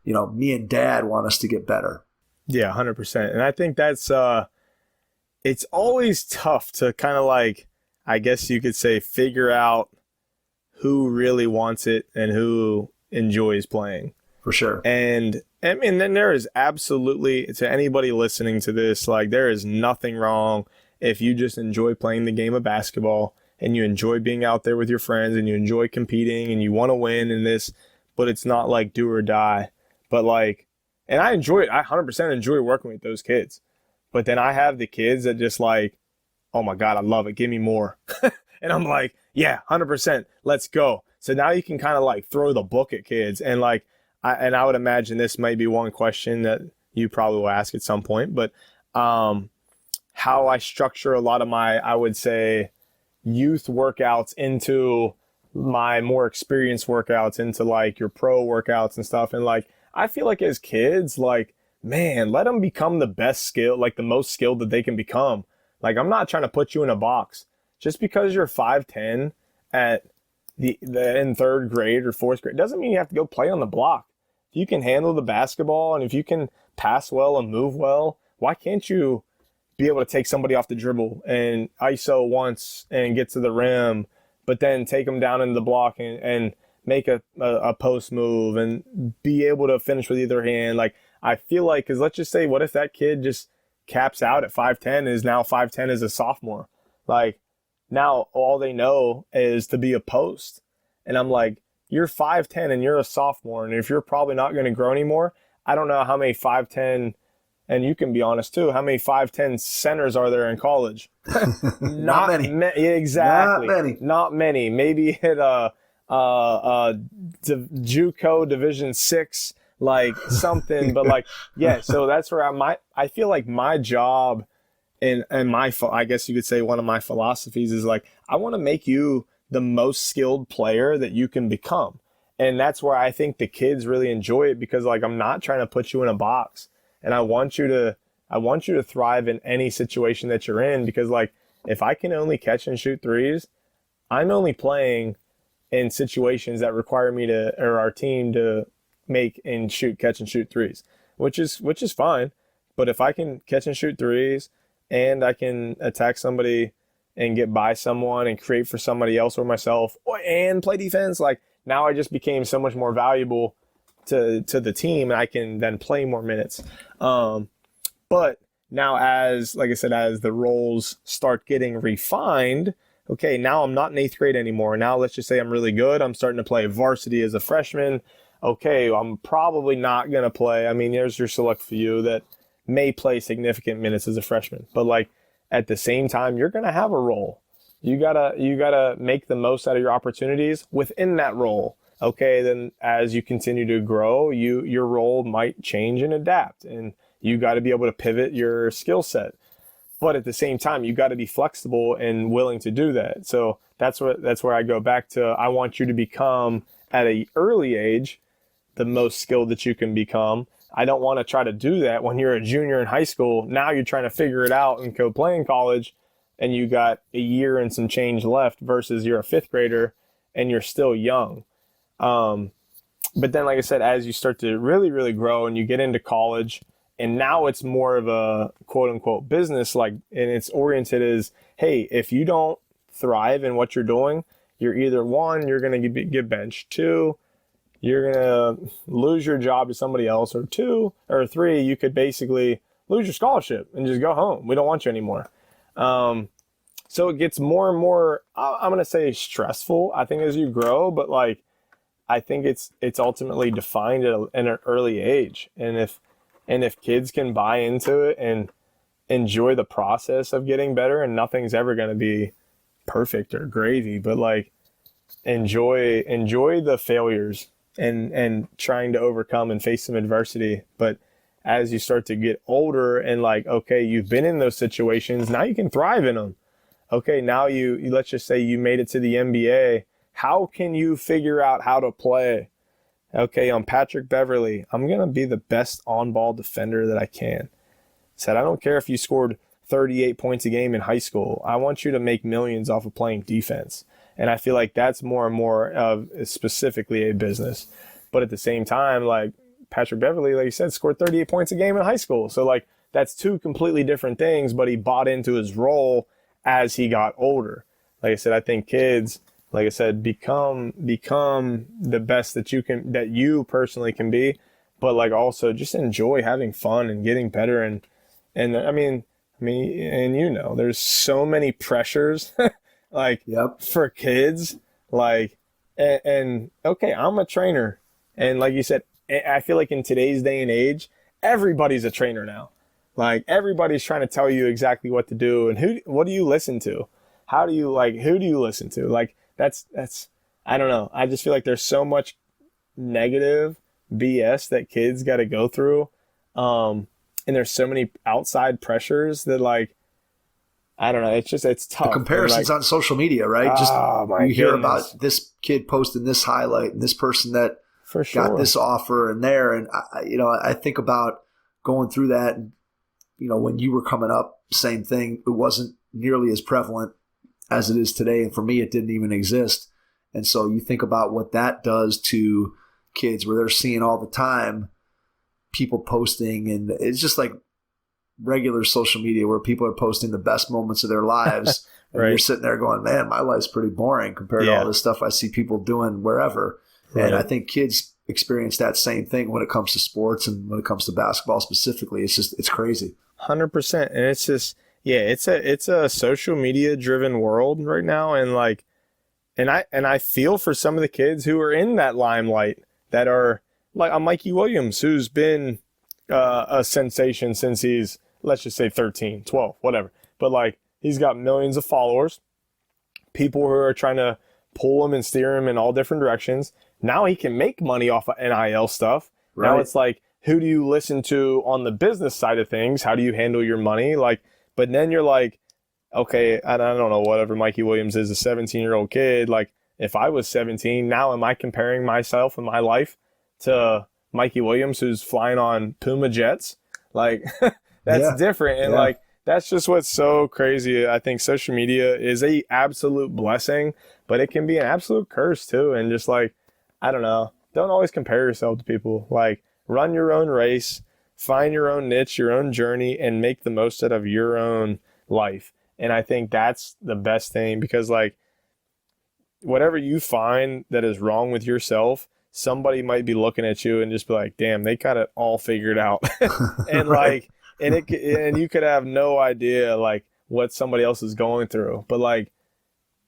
me and dad want us to get better. Yeah, 100%. And I think that's, it's always tough to kind of like, I guess you could say, figure out who really wants it and who enjoys playing. For sure. And I mean, then there is absolutely, to anybody listening to this, like there is nothing wrong if you just enjoy playing the game of basketball and you enjoy being out there with your friends and you enjoy competing and you want to win in this, but it's not like do or die. But like, and I enjoy it. I 100% enjoy working with those kids. But then I have the kids that just like, oh my God, I love it. Give me more. And I'm like, yeah, 100%. Let's go. So now you can kind of like throw the book at kids. And like, I would imagine this might be one question that you probably will ask at some point, but how I structure a lot of my, I would say, youth workouts into my more experienced workouts, into like your pro workouts and stuff. And like, I feel like as kids, like, man, let them become the best skill, like the most skilled that they can become. Like, I'm not trying to put you in a box. Just because you're 5'10" at in 3rd grade or 4th grade doesn't mean you have to go play on the block. If you can handle the basketball and if you can pass well and move well, why can't you be able to take somebody off the dribble and ISO once and get to the rim, but then take them down into the block and make a post move and be able to finish with either hand? Like, I feel like, because let's just say, what if that kid just caps out at 5'10", is now 5'10" as a sophomore? Like, now all they know is to be a post. And I'm like, you're 5'10" and you're a sophomore. And if you're probably not going to grow anymore, I don't know how many 5'10", and you can be honest too, how many 5'10" centers are there in college? Not many. Exactly. Not many. Maybe hit a JUCO Division 6, like something, but like, yeah, so that's where I feel like my job and I guess you could say one of my philosophies is like, I want to make you the most skilled player that you can become. And that's where I think the kids really enjoy it, because like, I'm not trying to put you in a box, and I want you to thrive in any situation that you're in, because like, if I can only catch and shoot threes, I'm only playing in situations that require me or our team to make and catch and shoot threes, which is fine. But if I can catch and shoot threes, and I can attack somebody and get by someone and create for somebody else or myself and play defense, like, now I just became so much more valuable to the team, and I can then play more minutes. But now, as the roles start getting refined, okay, now I'm not in 8th grade anymore. Now let's just say I'm really good. I'm starting to play varsity as a freshman. Okay, I'm probably not going to play. I mean, there's your select few that may play significant minutes as a freshman. But like, at the same time, you're going to have a role. You gotta make the most out of your opportunities within that role. Okay, then as you continue to grow, your role might change and adapt, and you got to be able to pivot your skill set. But at the same time, you got to be flexible and willing to do that. So that's where I go back to, I want you to become at an early age the most skilled that you can become. I don't want to try to do that when you're a junior in high school. Now you're trying to figure it out and go play in college, and you got a year and some change left, versus you're a 5th grader and you're still young. But then, like I said, as you start to really, really grow and you get into college, and now it's more of a quote unquote business, like, and it's oriented as, hey, if you don't thrive in what you're doing, you're either 1, you're going to get benched, 2, you're going to lose your job to somebody else, or 2 or 3, you could basically lose your scholarship and just go home. We don't want you anymore. So it gets more and more, I'm going to say, stressful, I think, as you grow, but like, I think it's ultimately defined at an early age. And if kids can buy into it and enjoy the process of getting better, and nothing's ever going to be perfect or gravy, but like, enjoy the failures and trying to overcome and face some adversity. But as you start to get older and like, okay, you've been in those situations, now you can thrive in them. Okay, now you let's just say you made it to the NBA. How can you figure out how to play? Okay, I'm Patrick Beverly. I'm going to be the best on-ball defender that I can. Said, I don't care if you scored 38 points a game in high school. I want you to make millions off of playing defense. And I feel like that's more and more of specifically a business. But at the same time, like, Patrick Beverly, like you said, scored 38 points a game in high school. So like, that's 2 completely different things, but he bought into his role as he got older. Like I said, I think kids, like I said, become the best that you personally can be, but like, also just enjoy having fun and getting better. And I mean, and you know, there's so many pressures like, yep, for kids, like, and okay, I'm a trainer. And like you said, I feel like in today's day and age, everybody's a trainer now. Like, everybody's trying to tell you exactly what to do, and what do you listen to? Who do you listen to? Like, that's, I don't know. I just feel like there's so much negative BS that kids got to go through. And there's so many outside pressures that, like, I don't know. It's tough. The comparisons on social media, right? Just you hear about this kid posting this highlight and this person that for sure got this offer and there. And I think about going through that, and, when you were coming up, same thing. It wasn't nearly as prevalent as it is today. And for me, it didn't even exist. And so you think about what that does to kids, where they're seeing all the time people posting, and it's just like regular social media where people are posting the best moments of their lives. And right. You're sitting there going, man, my life's pretty boring compared to all this stuff I see people doing wherever. Right. And I think kids experience that same thing when it comes to sports and when it comes to basketball specifically. It's crazy. 100%. And Yeah, it's a social media driven world right now, and like, and I feel for some of the kids who are in that limelight that are like a Mikey Williams, who's been a sensation since he's, let's just say 13, 12, whatever. But like, he's got millions of followers, people who are trying to pull him and steer him in all different directions. Now he can make money off of NIL stuff. Now Right. it's like, who do you listen to on the business side of things? How do you handle your money? Like, but then you're like, okay, I don't know, whatever Mikey Williams is, a 17-year-old kid. Like, if I was 17, now am I comparing myself and my life to Mikey Williams, who's flying on Puma jets? Like, that's Yeah. different. And Yeah. like, that's just what's so crazy. I think social media is a absolute blessing, but it can be an absolute curse too. And just like, I don't know, don't always compare yourself to people. Like, run your own race, find your own niche, your own journey, and make the most out of your own life. And I think that's the best thing, because like, whatever you find that is wrong with yourself, somebody might be looking at you and just be like, damn, they got it all figured out. And Right. like, and you could have no idea like what somebody else is going through. But like,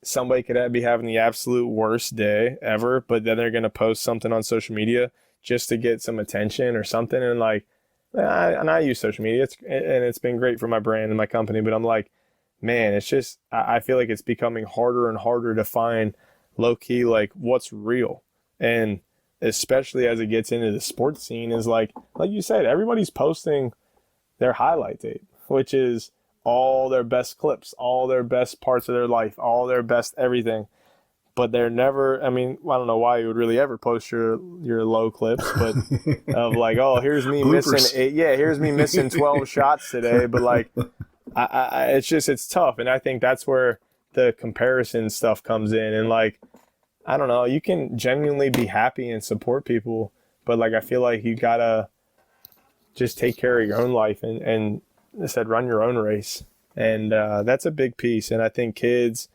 somebody could be having the absolute worst day ever, but then they're going to post something on social media just to get some attention or something. And like, I use social media, and it's been great for my brand and my company, but I'm like, man, it's just, I feel like it's becoming harder and harder to find low key, like, what's real. And especially as it gets into the sports scene, is like you said, everybody's posting their highlight tape, which is all their best clips, all their best parts of their life, all their best everything. But they're never, I mean, I don't know why you would really ever post your low clips, but of like, oh, here's me Bloopers. missing here's me missing 12 shots today. But like, it's tough. And I think that's where the comparison stuff comes in. And like, I don't know, you can genuinely be happy and support people, but like, I feel like you gotta just take care of your own life and I said, run your own race. And that's a big piece. And I think kids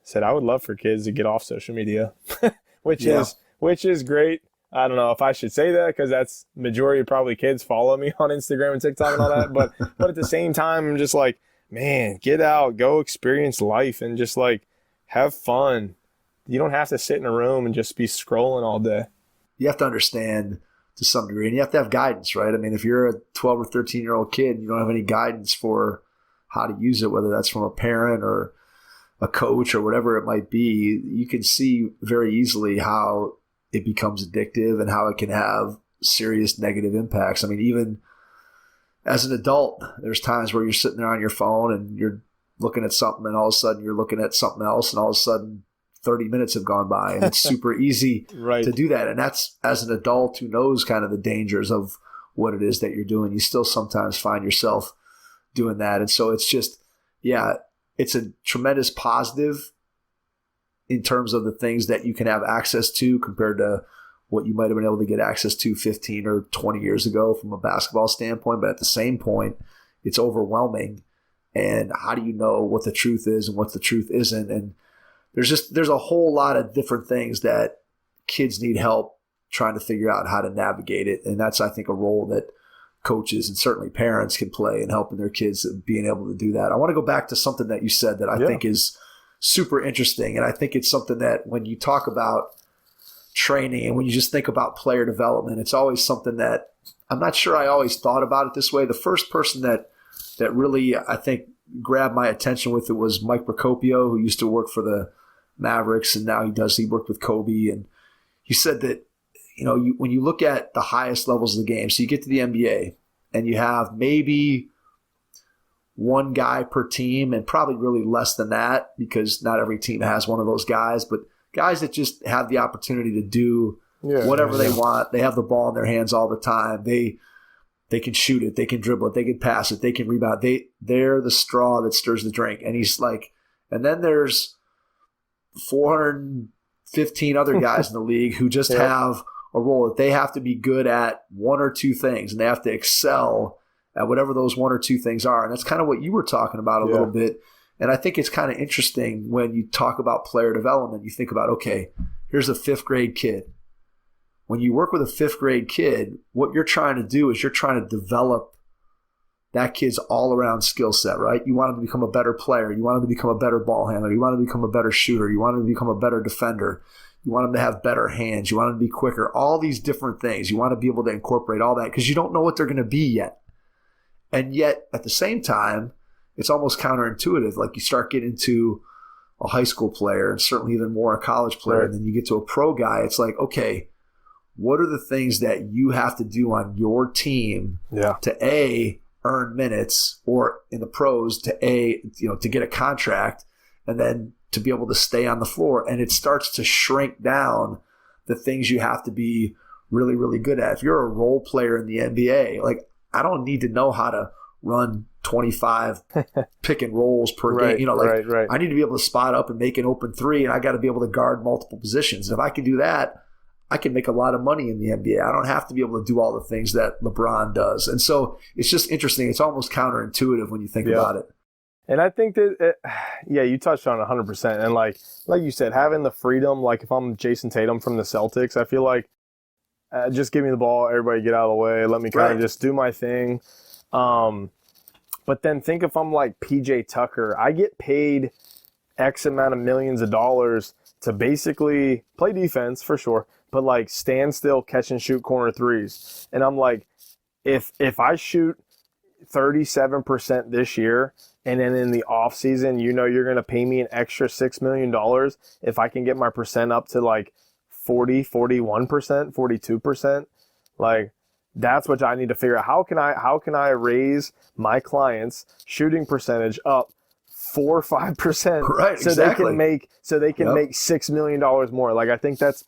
said, I would love for kids to get off social media, which is great. I don't know if I should say that, because that's majority of probably kids follow me on Instagram and TikTok and all that. But at the same time, I'm just like, man, get out, go experience life, and just like have fun. You don't have to sit in a room and just be scrolling all day. You have to understand to some degree, and you have to have guidance, right? I mean, if you're a 12 or 13-year-old kid and you don't have any guidance for how to use it, whether that's from a parent or a coach or whatever it might be, you can see very easily how it becomes addictive and how it can have serious negative impacts. I mean, even as an adult, there's times where you're sitting there on your phone and you're looking at something, and all of a sudden you're looking at something else, and all of a sudden 30 minutes have gone by, and it's super easy Right. to do that. And that's, as an adult who knows kind of the dangers of what it is that you're doing, you still sometimes find yourself doing that. And so it's just, yeah, it's a tremendous positive in terms of the things that you can have access to compared to what you might have been able to get access to 15 or 20 years ago from a basketball standpoint. But at the same point, it's overwhelming. And how do you know what the truth is and what the truth isn't? And there's a whole lot of different things that kids need help trying to figure out how to navigate it. And that's, I think, a role that coaches and certainly parents can play in helping their kids being able to do that. I want to go back to something that you said that I think is super interesting. And I think it's something that when you talk about training and when you just think about player development, it's always something that I'm not sure I always thought about it this way. The first person that really, I think, grabbed my attention with it was Mike Procopio, who used to work for the Mavericks, and now he worked with Kobe. And he said that, when you look at the highest levels of the game, so you get to the NBA and you have maybe one guy per team, and probably really less than that, because not every team has one of those guys, but guys that just have the opportunity to do whatever they want. They have the ball in their hands all the time. They can shoot it, they can dribble it, they can pass it, they can rebound. They're the straw that stirs the drink. And he's like, and then there's 415 other guys in the league who just have a role that they have to be good at one or two things, and they have to excel at whatever those one or two things are. And that's kind of what you were talking about a little bit. And I think it's kind of interesting when you talk about player development, you think about, okay, here's a 5th grade kid. When you work with a 5th grade kid, what you're trying to do is you're trying to develop that kid's all-around skill set, right? You want him to become a better player. You want him to become a better ball handler. You want him to become a better shooter. You want him to become a better defender. You want him to have better hands. You want him to be quicker. All these different things. You want to be able to incorporate all that because you don't know what they're going to be yet. And yet, at the same time, it's almost counterintuitive. Like you start getting to a high school player and certainly even more a college player, and then you get to a pro guy. It's like, okay, what are the things that you have to do on your team to A, earn minutes, or in the pros to A, to get a contract, and then to be able to stay on the floor. And it starts to shrink down the things you have to be really, really good at. If you're a role player in the NBA, like I don't need to know how to run 25 pick and rolls per game. I need to be able to spot up and make an open three, and I got to be able to guard multiple positions. And if I can do that, I can make a lot of money in the NBA. I don't have to be able to do all the things that LeBron does. And so it's just interesting. It's almost counterintuitive when you think about it. And I think that, you touched on it 100%. And like you said, having the freedom, like if I'm Jason Tatum from the Celtics, I feel like just give me the ball, everybody get out of the way, let me kind of just do my thing. But then think if I'm like PJ Tucker, I get paid X amount of millions of dollars to basically play defense for sure, but like stand still, catch and shoot corner threes. And I'm like, if I shoot 37% this year, and then in the off season, you're going to pay me an extra $6 million if I can get my percent up to like 40, 41%, 42%. Like that's what I need to figure out. How can I raise my clients' shooting percentage up 4 or 5%, right? So exactly. they can make $6 million more. Like I think that's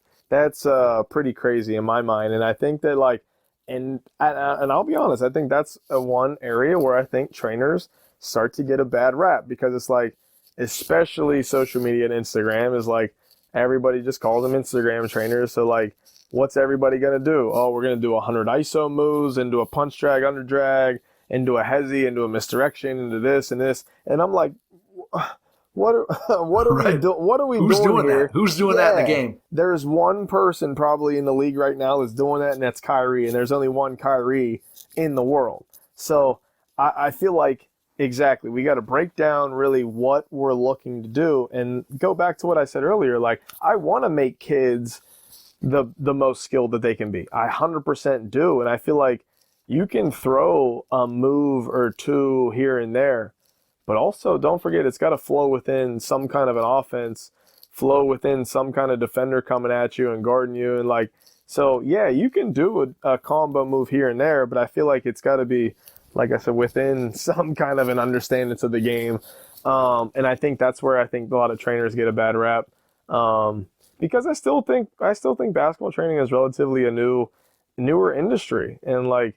pretty crazy in my mind, and I think that like. And I'll be honest, I think that's one area where I think trainers start to get a bad rap because it's like, especially social media and Instagram is like, everybody just calls them Instagram trainers. So like, what's everybody going to do? Oh, we're going to do 100 ISO moves and do a punch drag, under drag, and do a hezzy and do a misdirection and do this and this. And I'm like, what are we Who's doing here? That? Who's doing that in the game? There's one person probably in the league right now that's doing that, and that's Kyrie, and there's only one Kyrie in the world. So I feel like, exactly, we got to break down really what we're looking to do and go back to what I said earlier. Like, I want to make kids the most skilled that they can be. I 100% do, and I feel like you can throw a move or two here and there, but also, don't forget, it's got to flow within some kind of an offense, flow within some kind of defender coming at you and guarding you. And like, so yeah, you can do a combo move here and there, but I feel like it's got to be, like I said, within some kind of an understanding of the game. And I think that's where I think a lot of trainers get a bad rap. Because I still think basketball training is relatively a newer industry. And like,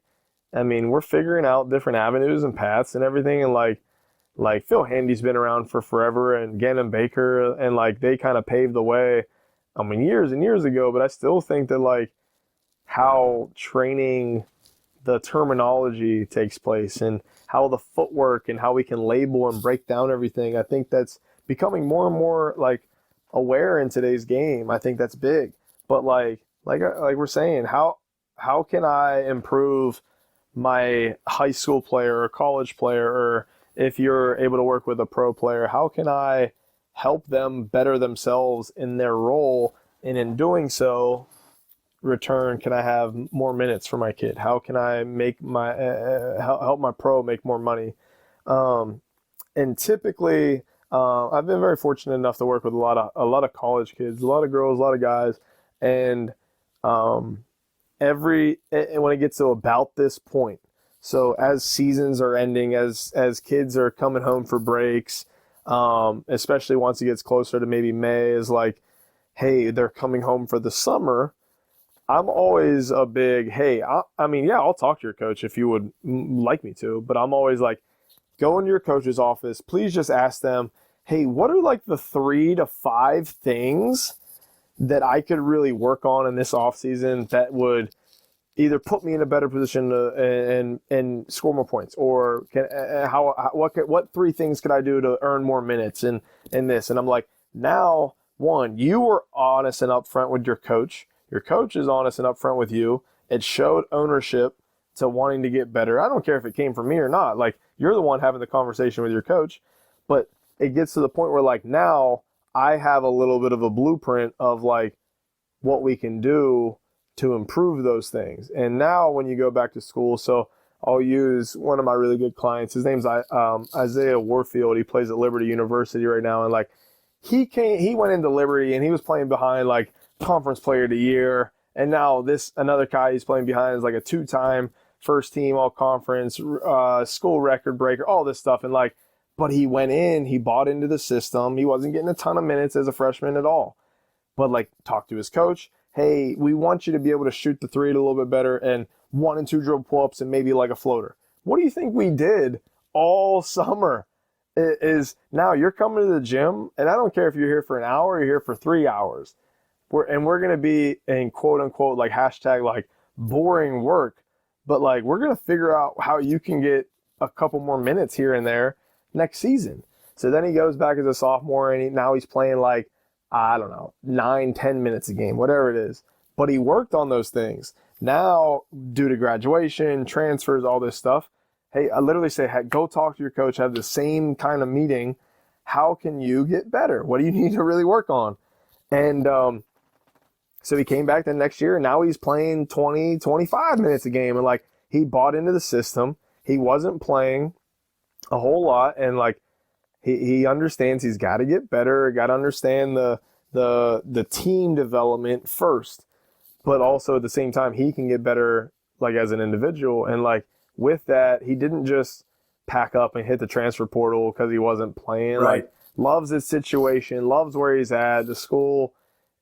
I mean, we're figuring out different avenues and paths and everything. And like Phil Handy's been around for forever, and Gannon Baker, and like they kind of paved the way, I mean, years and years ago. But I still think that like how training, the terminology takes place, and how the footwork and how we can label and break down everything, I think that's becoming more and more like aware in today's game. I think that's big. But like we're saying, how can I improve my high school player or college player, or if you're able to work with a pro player, how can I help them better themselves in their role? And in doing so, return, can I have more minutes for my kid? How can I make my help my pro make more money? And typically, I've been very fortunate enough to work with a lot of college kids, a lot of girls, a lot of guys, and when it gets to about this point. So as seasons are ending, as kids are coming home for breaks, especially once it gets closer to maybe May, is like, hey, they're coming home for the summer. I'm always a big, hey, I'll talk to your coach if you would like me to, but I'm always like, go into your coach's office. Please just ask them, hey, what are like the 3 to 5 things that I could really work on in this off season that would either put me in a better position and score more points, or what 3 things could I do to earn more minutes in this? And I'm like, now, one, you were honest and upfront with your coach. Your coach is honest and upfront with you. It showed ownership to wanting to get better. I don't care if it came from me or not. Like, you're the one having the conversation with your coach, but it gets to the point where, like, now I have a little bit of a blueprint of, like, what we can do to improve those things. And now when you go back to school, so I'll use one of my really good clients. His name's Isaiah Warfield. He plays at Liberty University right now. And, like, he went into Liberty and he was playing behind, like, Conference Player of the Year. And now another guy he's playing behind is, like, a 2-time first team all conference, school record breaker, all this stuff. And, like, but he went in, he bought into the system. He wasn't getting a ton of minutes as a freshman at all. But, like, talk to his coach. Hey, we want you to be able to shoot the three a little bit better and 1 and 2 dribble pull-ups and maybe like a floater. What do you think we did all summer? Is now you're coming to the gym, and I don't care if you're here for an hour or you're here for 3 hours. We're going to be in quote unquote, like, hashtag, like, boring work, but, like, we're going to figure out how you can get a couple more minutes here and there next season. So then he goes back as a sophomore, and now he's playing, like, I don't know, 9-10 minutes a game, whatever it is. But he worked on those things. Now, due to graduation, transfers, all this stuff, hey, I literally say, hey, go talk to your coach, have the same kind of meeting. How can you get better? What do you need to really work on? And so he came back the next year, and now he's playing 20, 25 minutes a game. And, like, he bought into the system. He wasn't playing a whole lot, and, like, he understands he's got to get better, got to understand the team development first, but also at the same time he can get better, like, as an individual. And, like, with that, he didn't just pack up and hit the transfer portal because he wasn't playing. Right. Like, loves his situation, loves where he's at, the school,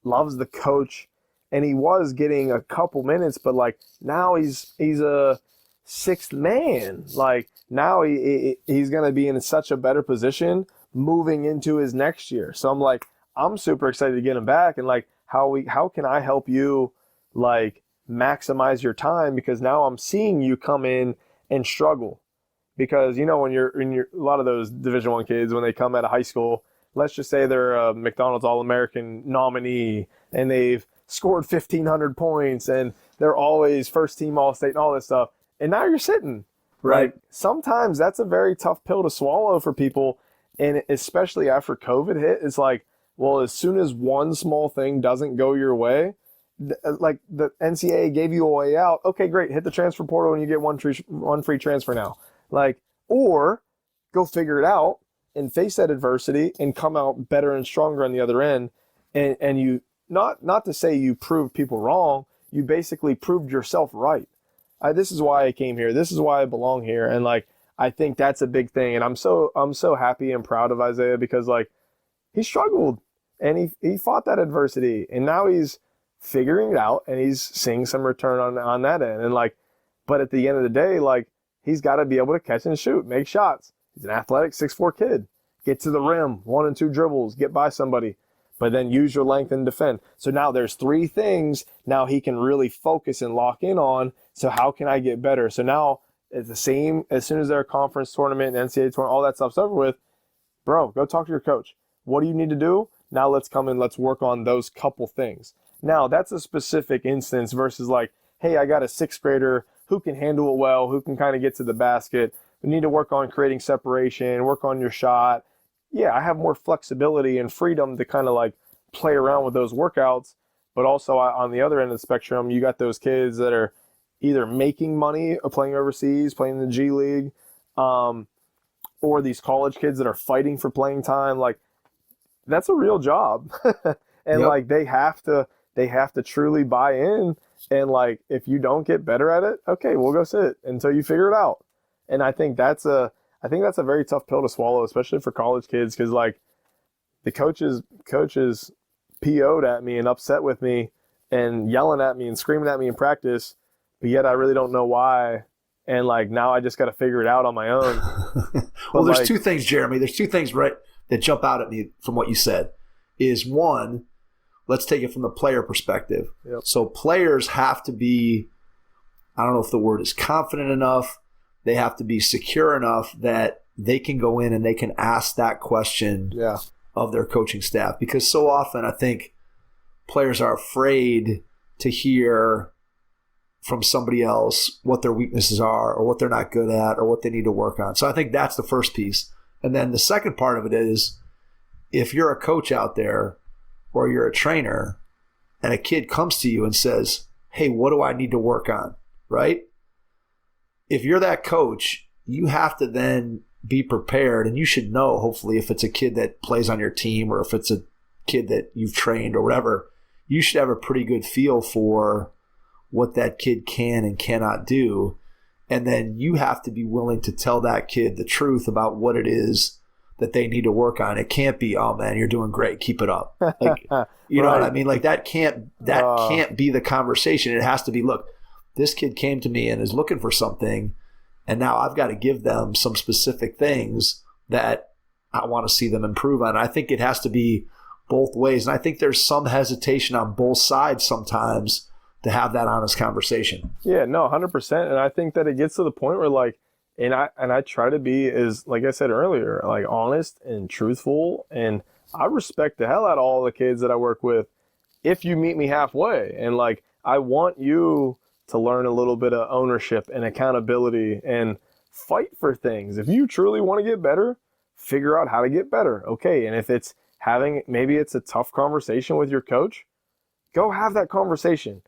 loves the coach, and he was getting a couple minutes, but, like, now he's a sixth man. Like, now he's going to be in such a better position moving into his next year. So I'm super excited to get him back, and, like, how can I help you, like, maximize your time, because now I'm seeing you come in and struggle. Because, you know, when you're a lot of those Division I kids, when they come out of high school, let's just say they're a McDonald's All-American nominee and they've scored 1,500 points and they're always first team All-State and all this stuff. And now you're sitting. Right. Like, sometimes that's a very tough pill to swallow for people. And especially after COVID hit, it's like, well, as soon as one small thing doesn't go your way, like, the NCAA gave you a way out. Okay, great. Hit the transfer portal and you get one free transfer now. Like, or go figure it out and face that adversity and come out better and stronger on the other end. And you, not to say you proved people wrong, you basically proved yourself right. This is why I came here. This is why I belong here. And, like, I think that's a big thing. And I'm so happy and proud of Isaiah, because, like, he struggled and he fought that adversity, and now he's figuring it out and he's seeing some return on that end. And, like, but at the end of the day, like, he's got to be able to catch and shoot, make shots. He's an athletic 6'4" kid. Get to the rim, 1 and 2 dribbles, get by somebody, but then use your length and defend. So now there's 3 things now he can really focus and lock in on. So how can I get better? So now it's the same, as soon as their conference tournament, NCAA tournament, all that stuff's over with, bro, go talk to your coach. What do you need to do? Now let's come in, let's work on those couple things. Now that's a specific instance versus, like, hey, I got a 6th grader who can handle it well, who can kind of get to the basket. We need to work on creating separation, work on your shot. Yeah, I have more flexibility and freedom to kind of, like, play around with those workouts. But also on the other end of the spectrum, you got those kids that are either making money or playing overseas, playing in the G League, or these college kids that are fighting for playing time. Like, that's a real job. And, Yep. like, they have to truly buy in. And, like, if you don't get better at it, okay, we'll go sit until you figure it out. And I think that's a very tough pill to swallow, especially for college kids, because, like, the coaches PO'd at me and upset with me and yelling at me and screaming at me in practice, but yet I really don't know why. And, like, now I just got to figure it out on my own. Well, there's, like, 2 things, Jeremy. There's 2 things, right, that jump out at me from what you said. Is one, let's take it from the player perspective. Yep. So players have to be, I don't know if the word is confident enough, they have to be secure enough that they can go in and they can ask that question of their coaching staff. Because so often I think players are afraid to hear from somebody else what their weaknesses are or what they're not good at or what they need to work on. So I think that's the first piece. And then the second part of it is, if you're a coach out there or you're a trainer and a kid comes to you and says, hey, what do I need to work on, right? If you're that coach, you have to then be prepared, and you should know, hopefully, if it's a kid that plays on your team or if it's a kid that you've trained or whatever, you should have a pretty good feel for what that kid can and cannot do. And then you have to be willing to tell that kid the truth about what it is that they need to work on. It can't be, oh man, you're doing great, keep it up. Like, you know what I mean? Like that can't be the conversation. It has to be, look, this kid came to me and is looking for something, and now I've got to give them some specific things that I want to see them improve on. I think it has to be both ways. And I think there's some hesitation on both sides sometimes to have that honest conversation. Yeah, no, 100%. And I think that it gets to the point where, like, and I try to be, as like I said earlier, like honest and truthful. And I respect the hell out of all the kids that I work with if you meet me halfway. And like, I want you to learn a little bit of ownership and accountability and fight for things. If you truly want to get better, figure out how to get better. Okay. And if it's maybe it's a tough conversation with your coach, go have that conversation.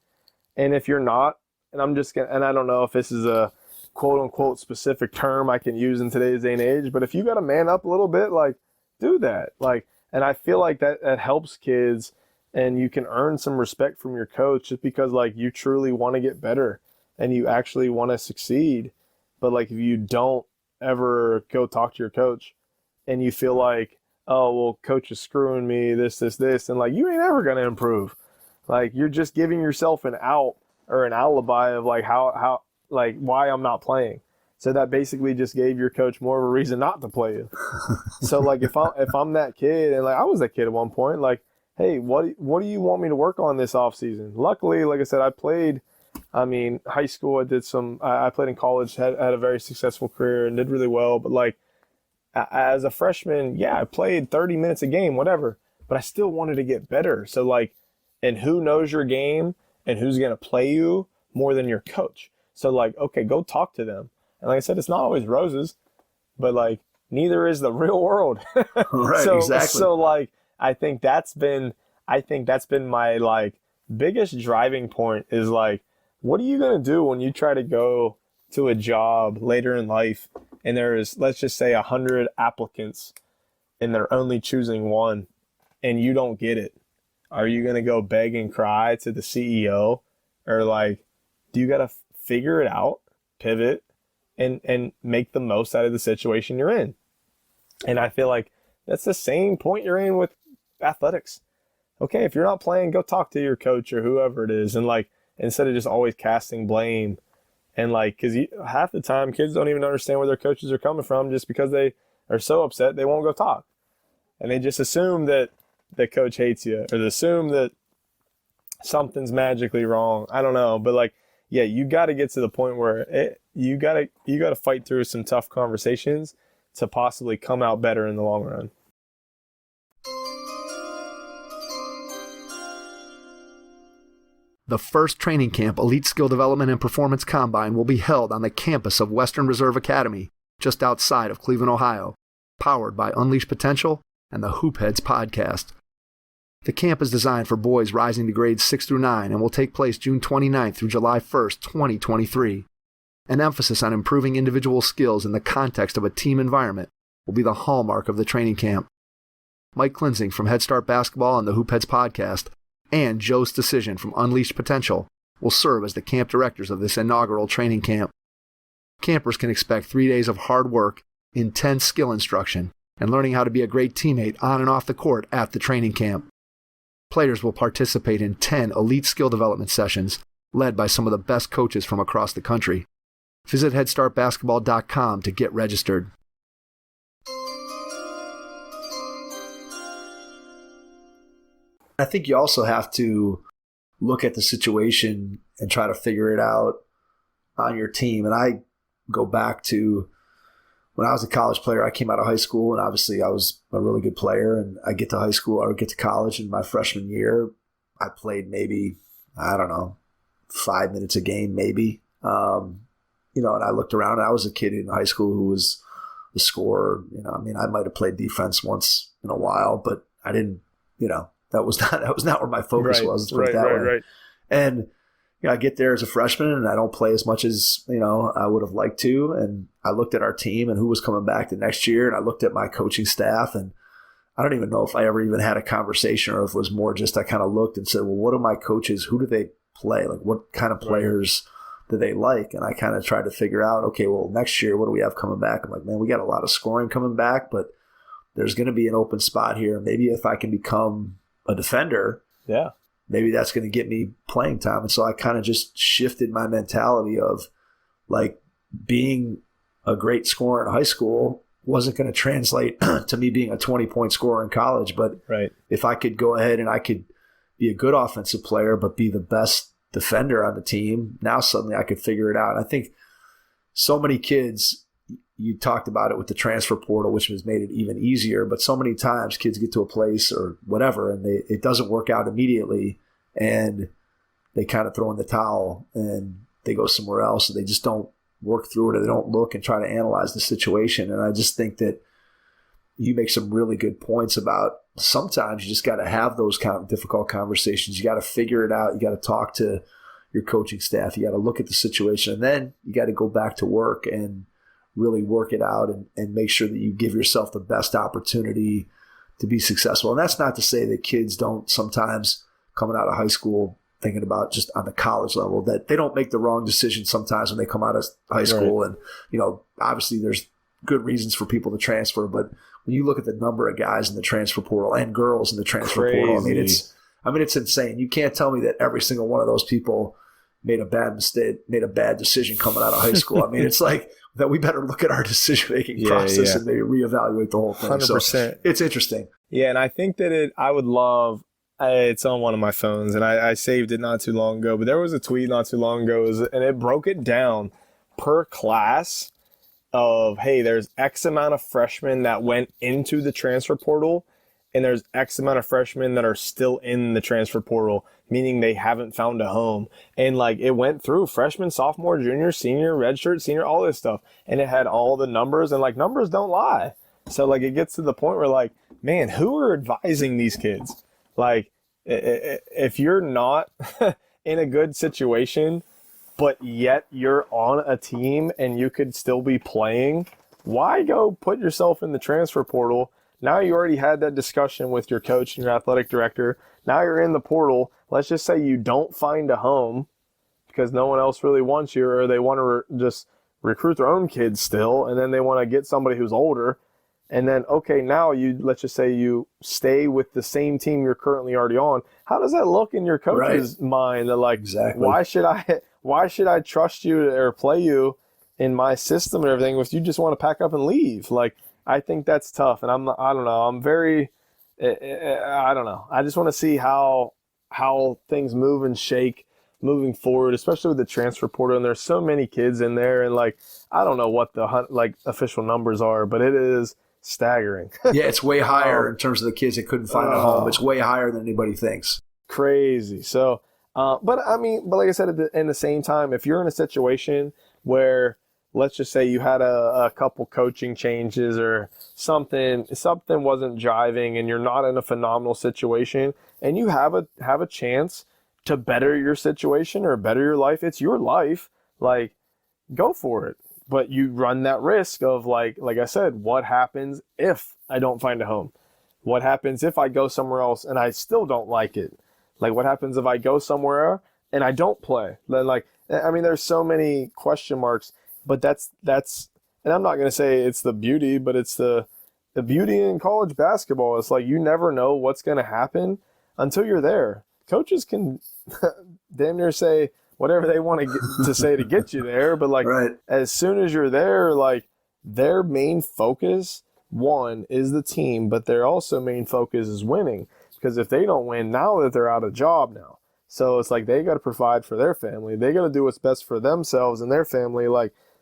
And if you're not, and I don't know if this is a quote unquote specific term I can use in today's day and age, but if you got to man up a little bit, like, do that. Like, and I feel like that helps kids, and you can earn some respect from your coach just because, like, you truly want to get better and you actually want to succeed. But like, if you don't ever go talk to your coach and you feel like, oh, well, coach is screwing me, this, and like, you ain't ever going to improve. Like, you're just giving yourself an out or an alibi of like how like why I'm not playing. So that basically just gave your coach more of a reason not to play you. So like, if I'm that kid, and like I was that kid at one point, like, hey, what do you want me to work on this off season? Luckily, like I said, high school, I played in college, had a very successful career and did really well. But like, as a freshman, yeah, I played 30 minutes a game, whatever, but I still wanted to get better. So like, and who knows your game and who's going to play you more than your coach? So like, okay, go talk to them. And like I said, it's not always roses, but like, neither is the real world. Right, exactly. So like, I think that's been my like biggest driving point is like, what are you going to do when you try to go to a job later in life and there is, let's just say, 100 applicants and they're only choosing one and you don't get it? Are you going to go beg and cry to the CEO, or like, do you got to figure it out, pivot, and make the most out of the situation you're in? And I feel like that's the same point you're in with athletics. Okay, if you're not playing, go talk to your coach or whoever it is, and like, instead of just always casting blame, and like, because half the time kids don't even understand where their coaches are coming from, just because they are so upset they won't go talk, and they just assume that the coach hates you, or they assume that something's magically wrong. I don't know, but like, yeah, you got to get to the point where you got to fight through some tough conversations to possibly come out better in the long run. The first training camp, Elite Skill Development and Performance Combine, will be held on the campus of Western Reserve Academy, just outside of Cleveland, Ohio, powered by Unleash Potential and the Hoopheads podcast. The camp is designed for boys rising to grades 6 through 9 and will take place June 29th through July 1st, 2023. An emphasis on improving individual skills in the context of a team environment will be the hallmark of the training camp. Mike Klinzing from Head Start Basketball and the Hoopheads podcast and Joe's Decision from Unleashed Potential will serve as the camp directors of this inaugural training camp. Campers can expect 3 days of hard work, intense skill instruction, and learning how to be a great teammate on and off the court at the training camp. Players will participate in 10 elite skill development sessions led by some of the best coaches from across the country. Visit headstartbasketball.com to get registered. I think you also have to look at the situation and try to figure it out on your team. And I go back to when I was a college player. I came out of high school, and obviously I was a really good player. And I get to high school or get to college in my freshman year. I played maybe, 5 5 minutes a game, maybe. And I looked around, and I was a kid in high school who was the scorer. I might have played defense once in a while, but I didn't, that was not where my focus was. Let's put it that way. Right. And I get there as a freshman, and I don't play as much as, I would have liked to. And I looked at our team and who was coming back the next year, and I looked at my coaching staff, and I don't even know if I ever even had a conversation or if it was more just I kind of looked and said, well, what are my coaches? Who do they play? Like, what kind of players do they like? And I kind of tried to figure out, okay, well, next year, what do we have coming back? I'm like, man, we got a lot of scoring coming back, but there's going to be an open spot here. Maybe if I can become a defender, maybe that's going to get me playing time. And so I kind of just shifted my mentality of like being a great scorer in high school wasn't going to translate to me being a 20-point scorer in college. But if I could go ahead and I could be a good offensive player, but be the best defender on the team, now suddenly I could figure it out. And I think so many kids, you talked about it with the transfer portal, which has made it even easier, but so many times kids get to a place or whatever, and it doesn't work out immediately, and they kind of throw in the towel and they go somewhere else, and they just don't work through it, or they don't look and try to analyze the situation. And I just think that you make some really good points about sometimes you just got to have those kind of difficult conversations. You got to figure it out. You got to talk to your coaching staff. You got to look at the situation, and then you got to go back to work and really work it out and make sure that you give yourself the best opportunity to be successful. And that's not to say that kids don't sometimes coming out of high school thinking about just on the college level that they don't make the wrong decision sometimes when they come out of high school. And, obviously there's good reasons for people to transfer, but when you look at the number of guys in the transfer portal and girls in the transfer portal, it's insane. You can't tell me that every single one of those people made a bad mistake, made a bad decision coming out of high school. It's like that we better look at our decision-making process and maybe reevaluate the whole thing. 100%. So it's interesting. Yeah, and I think that I would love it's on one of my phones, and I saved it not too long ago, but there was a tweet not too long ago, and it broke it down per class of, hey, there's X amount of freshmen that went into the transfer portal, and there's X amount of freshmen that are still in the transfer portal, meaning they haven't found a home. And it went through freshman, sophomore, junior, senior, redshirt, senior, all this stuff. And it had all the numbers, and numbers don't lie. So it gets to the point where man, who are advising these kids? If you're not in a good situation, but yet you're on a team and you could still be playing, why go put yourself in the transfer portal? Now you already had that discussion with your coach and your athletic director. Now you're in the portal. Let's just say you don't find a home because no one else really wants you, or they want to just recruit their own kids still, and then they want to get somebody who's older. And then, okay, now let's just say you stay with the same team you're currently already on. How does that look in your coach's mind? That exactly. Why should I trust you or play you in my system and everything if you just want to pack up and leave? I think that's tough, and I don't know. I'm very, I don't know. I just want to see how things move and shake moving forward, especially with the transfer portal. And there's so many kids in there, and I don't know what the official numbers are, but it is staggering. Yeah, it's way higher in terms of the kids that couldn't find a home. It's way higher than anybody thinks. Crazy. So, but like I said, in the same time, if you're in a situation where, let's just say you had a couple coaching changes or something wasn't jiving, and you're not in a phenomenal situation, and you have a chance to better your situation or better your life, it's your life. Go for it. But you run that risk of like I said, what happens if I don't find a home? What happens if I go somewhere else and I still don't like it? What happens if I go somewhere and I don't play? Then there's so many question marks. But that's, and I'm not going to say it's the beauty, but it's the beauty in college basketball. It's you never know what's going to happen until you're there. Coaches can damn near say whatever they want to say to get you there. But as soon as you're there, their main focus, one, is the team, but their also main focus is winning. Because if they don't win, now that they're out of job now. So it's they got to provide for their family. They got to do what's best for themselves and their family.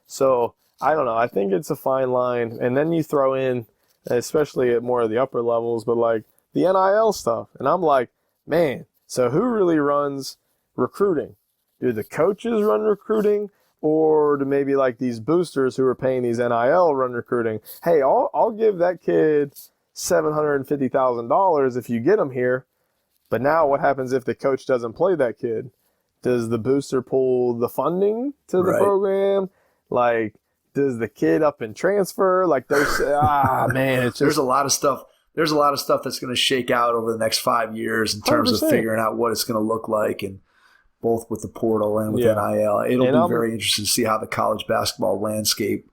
So I don't know. I think it's a fine line. And then you throw in, especially at more of the upper levels, but the NIL stuff. And I'm man, so who really runs recruiting? do the coaches run recruiting, or do maybe like these boosters who are paying these NIL run recruiting? Hey, I'll give that kid $750,000 if you get him here. But now what happens if the coach doesn't play that kid? Does the booster pull the funding to the program? Like, does the kid up and transfer? Like, there's man, it's just, there's a lot of stuff. There's a lot of stuff that's going to shake out over the next 5 years in terms 100%. of figuring out what it's going to look like, and both with the portal and with NIL. It'll be very interesting to see how the college basketball landscape,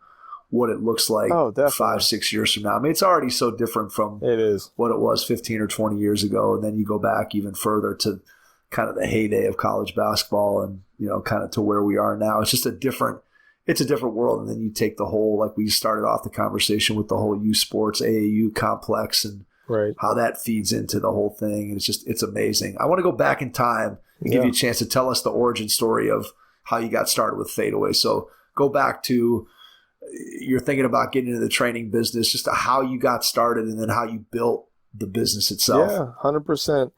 what it looks like 5-6 years from now. I mean, it's already so different from what it was 15 or 20 years ago. And then you go back even further to kind of the heyday of college basketball and, kind of to where we are now. It's just a different world. And then you take the whole, like we started off the conversation with the whole U Sports AAU complex and how that feeds into the whole thing. And it's amazing. I want to go back in time and give you a chance to tell us the origin story of how you got started with Fadeaway. So go back to, you're thinking about getting into the training business, just how you got started and then how you built the business itself. Yeah, 100%.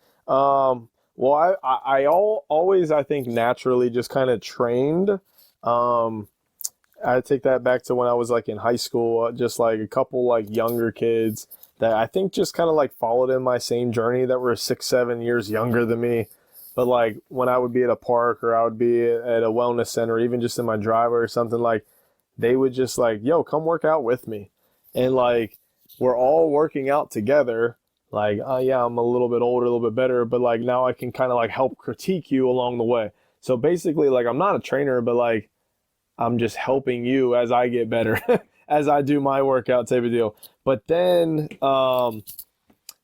Well, I always, I think, naturally just kind of trained. I take that back to when I was like in high school, just like a couple like younger kids that I think just kind of like followed in my same journey that were 6-7 years younger than me. But like when I would be at a park or I would be at a wellness center, even just in my driveway or something, like they would just like, yo, come work out with me. And like, we're all working out together. Like, yeah, I'm a little bit older, a little bit better, but like now I can kind of like help critique you along the way. So basically, like, I'm not a trainer, but like, I'm just helping you as I get better, as I do my workout type of deal. But then as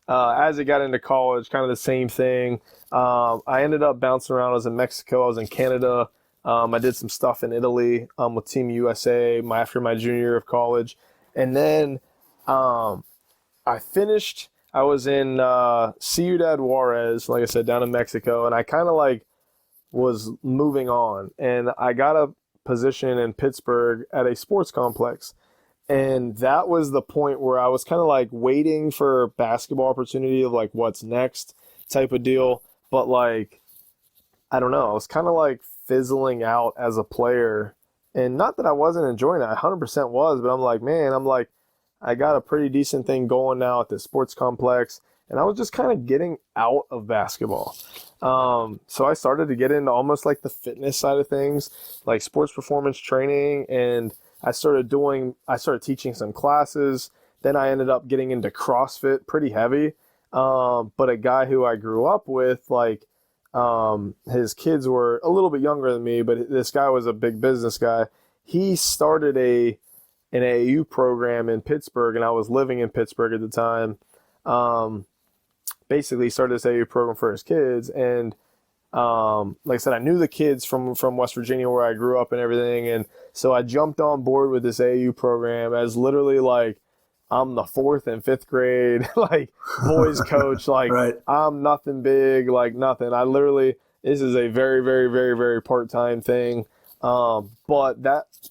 I got into college, kind of the same thing. I ended up bouncing around. I was in Mexico. I was in Canada. I did some stuff in Italy with Team USA after my junior year of college. And then I finished. I was in Ciudad Juarez, like I said, down in Mexico. And I kind of like was moving on. And I got a position in Pittsburgh at a sports complex. And that was the point where I was kind of like waiting for basketball opportunity of like what's next type of deal. But like, I don't know, I was kind of like fizzling out as a player. And not that I wasn't enjoying it, I 100% was, but I'm like, man, I got a pretty decent thing going now at the sports complex. And I was just kind of getting out of basketball. So I started to get into almost like the fitness side of things, like sports performance training. And I started teaching some classes. Then I ended up getting into CrossFit pretty heavy. But a guy who I grew up with, like, his kids were a little bit younger than me, but this guy was a big business guy. He started an AAU program in Pittsburgh, and I was living in Pittsburgh at the time. Basically started this AAU program for his kids. And like I said, I knew the kids from West Virginia where I grew up and everything. And so I jumped on board with this AAU program as literally like I'm the 4th and 5th grade, like boys coach, like I'm nothing big, like nothing. This is a very, very, very, very part-time thing. But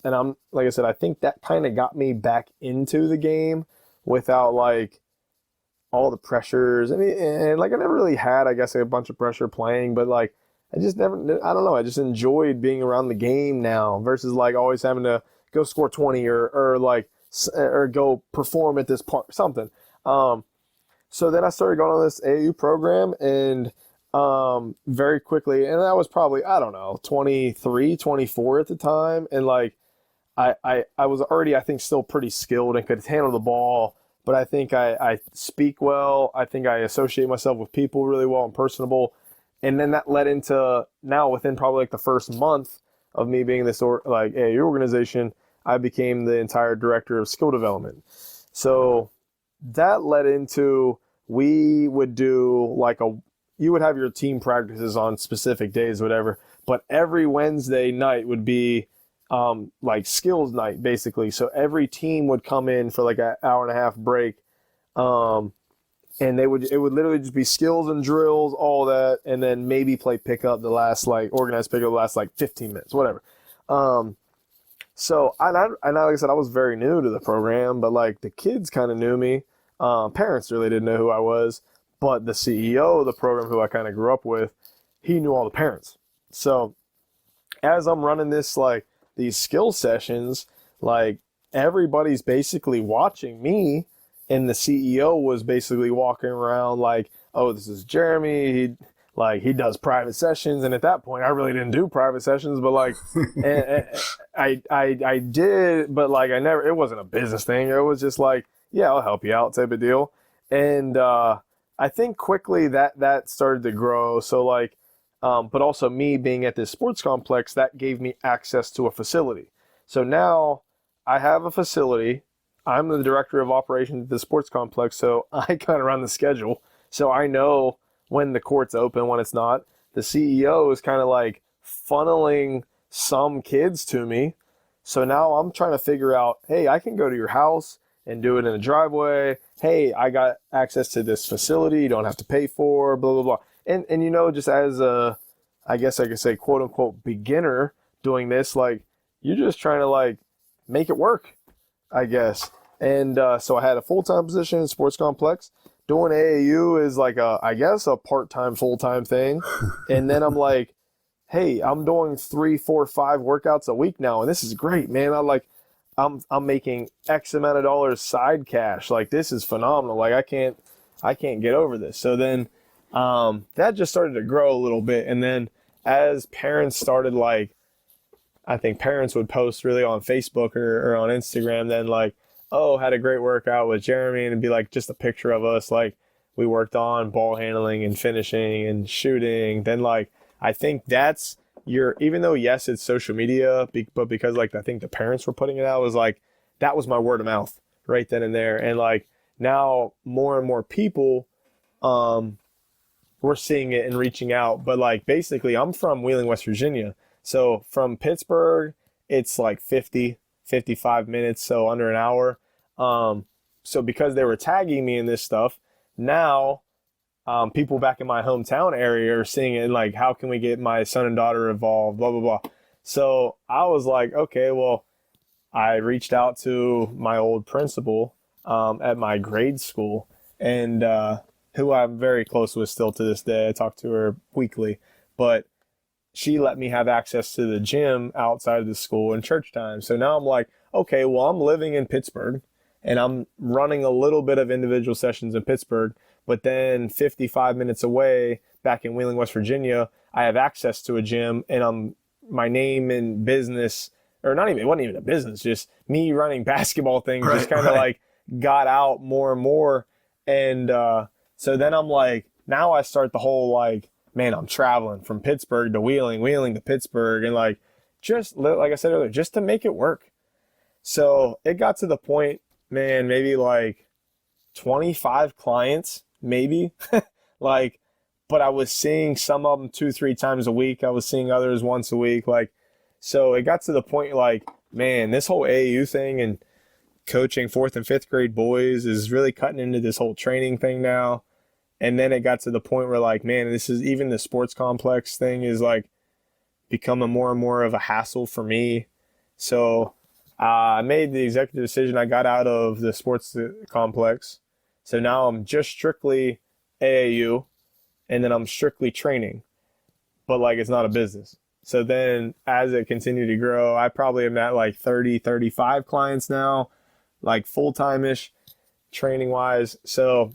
I'm, like I said, I think that kind of got me back into the game without like all the pressures. And like I never really had, I guess, a bunch of pressure playing, but like I just never, I don't know, I just enjoyed being around the game now versus like always having to go score 20 or go perform at this part, something. So then I started going on this AAU program and very quickly, and that was probably, I don't know, 23, 24 at the time. And like, I was already, I think, still pretty skilled and could handle the ball, but I think I speak well. I think I associate myself with people really well and personable. And then that led into now within probably like the first month of me being this AAU organization, I became the entire director of skill development. So that led into, we would do like you would have your team practices on specific days, whatever, but every Wednesday night would be like skills night, basically. So every team would come in for like an hour and a half break. And it would literally just be skills and drills, all that, and then maybe play pickup organized pickup the last like 15 minutes, whatever. So I like I said, I was very new to the program, but like the kids kind of knew me. Parents really didn't know who I was, but the CEO of the program, who I kind of grew up with, he knew all the parents. So as I'm running this, like these skill sessions, like everybody's basically watching me, and the CEO was basically walking around like, oh, this is Jeremy. He does private sessions, and at that point, I really didn't do private sessions, but like, and I did, but like I never. It wasn't a business thing. It was just like, yeah, I'll help you out type of deal. And I think quickly that started to grow. So like, but also me being at this sports complex, that gave me access to a facility. So now I have a facility. I'm the director of operations at the sports complex, so I kind of run the schedule. So I know when the court's open, when it's not. The CEO is kind of like funneling some kids to me. So now I'm trying to figure out, hey, I can go to your house and do it in a driveway. Hey, I got access to this facility you don't have to pay for, blah, blah, blah. And you know, just as a, I guess I could say, quote unquote, beginner doing this, like, you're just trying to like make it work, I guess. And so I had a full-time position in sports complex. Doing AAU is like I guess a part-time, full-time thing. And then I'm like, hey, I'm doing 3, 4, 5 workouts a week now, and this is great, man. I'm making X amount of dollars side cash. Like, this is phenomenal. Like, I can't get over this. So then that just started to grow a little bit. And then as parents started, like, I think parents would post really on Facebook or on Instagram, then like, oh, had a great workout with Jeremy, and it'd be like just a picture of us. Like, we worked on ball handling and finishing and shooting. Then like, I think that's even though yes, it's social media, but because like I think the parents were putting it out, was like, that was my word of mouth right then and there. And like now more and more people, we're seeing it and reaching out. But like, basically I'm from Wheeling, West Virginia. So from Pittsburgh, it's like 55 minutes, so under an hour. So because they were tagging me in this stuff, now people back in my hometown area are seeing it and like, how can we get my son and daughter involved, blah, blah, blah. So I was like, okay, well, I reached out to my old principal at my grade school, and who I'm very close with still to this day. I talk to her weekly, but she let me have access to the gym outside of the school in church time. So now I'm like, okay, well, I'm living in Pittsburgh and I'm running a little bit of individual sessions in Pittsburgh, but then 55 minutes away back in Wheeling, West Virginia, I have access to a gym, and my name and business, or not even, it wasn't even a business, just me running basketball things, just kind of like got out more and more. And so then I'm like, now I start the whole like, man, I'm traveling from Pittsburgh to Wheeling, Wheeling to Pittsburgh, and like, just like I said earlier, just to make it work. So it got to the point, man, maybe like 25 clients, maybe, like, but I was seeing some of them 2-3 times a week. I was seeing others once a week. Like, so it got to the point like, man, this whole AAU thing and coaching 4th and 5th grade boys is really cutting into this whole training thing now. And then it got to the point where like, man, this is, even the sports complex thing is like becoming more and more of a hassle for me. So I made the executive decision. I got out of the sports complex. So now I'm just strictly AAU, and then I'm strictly training, but like, it's not a business. So then as it continued to grow, I probably am at like 30, 35 clients now, like full-time-ish training wise. So,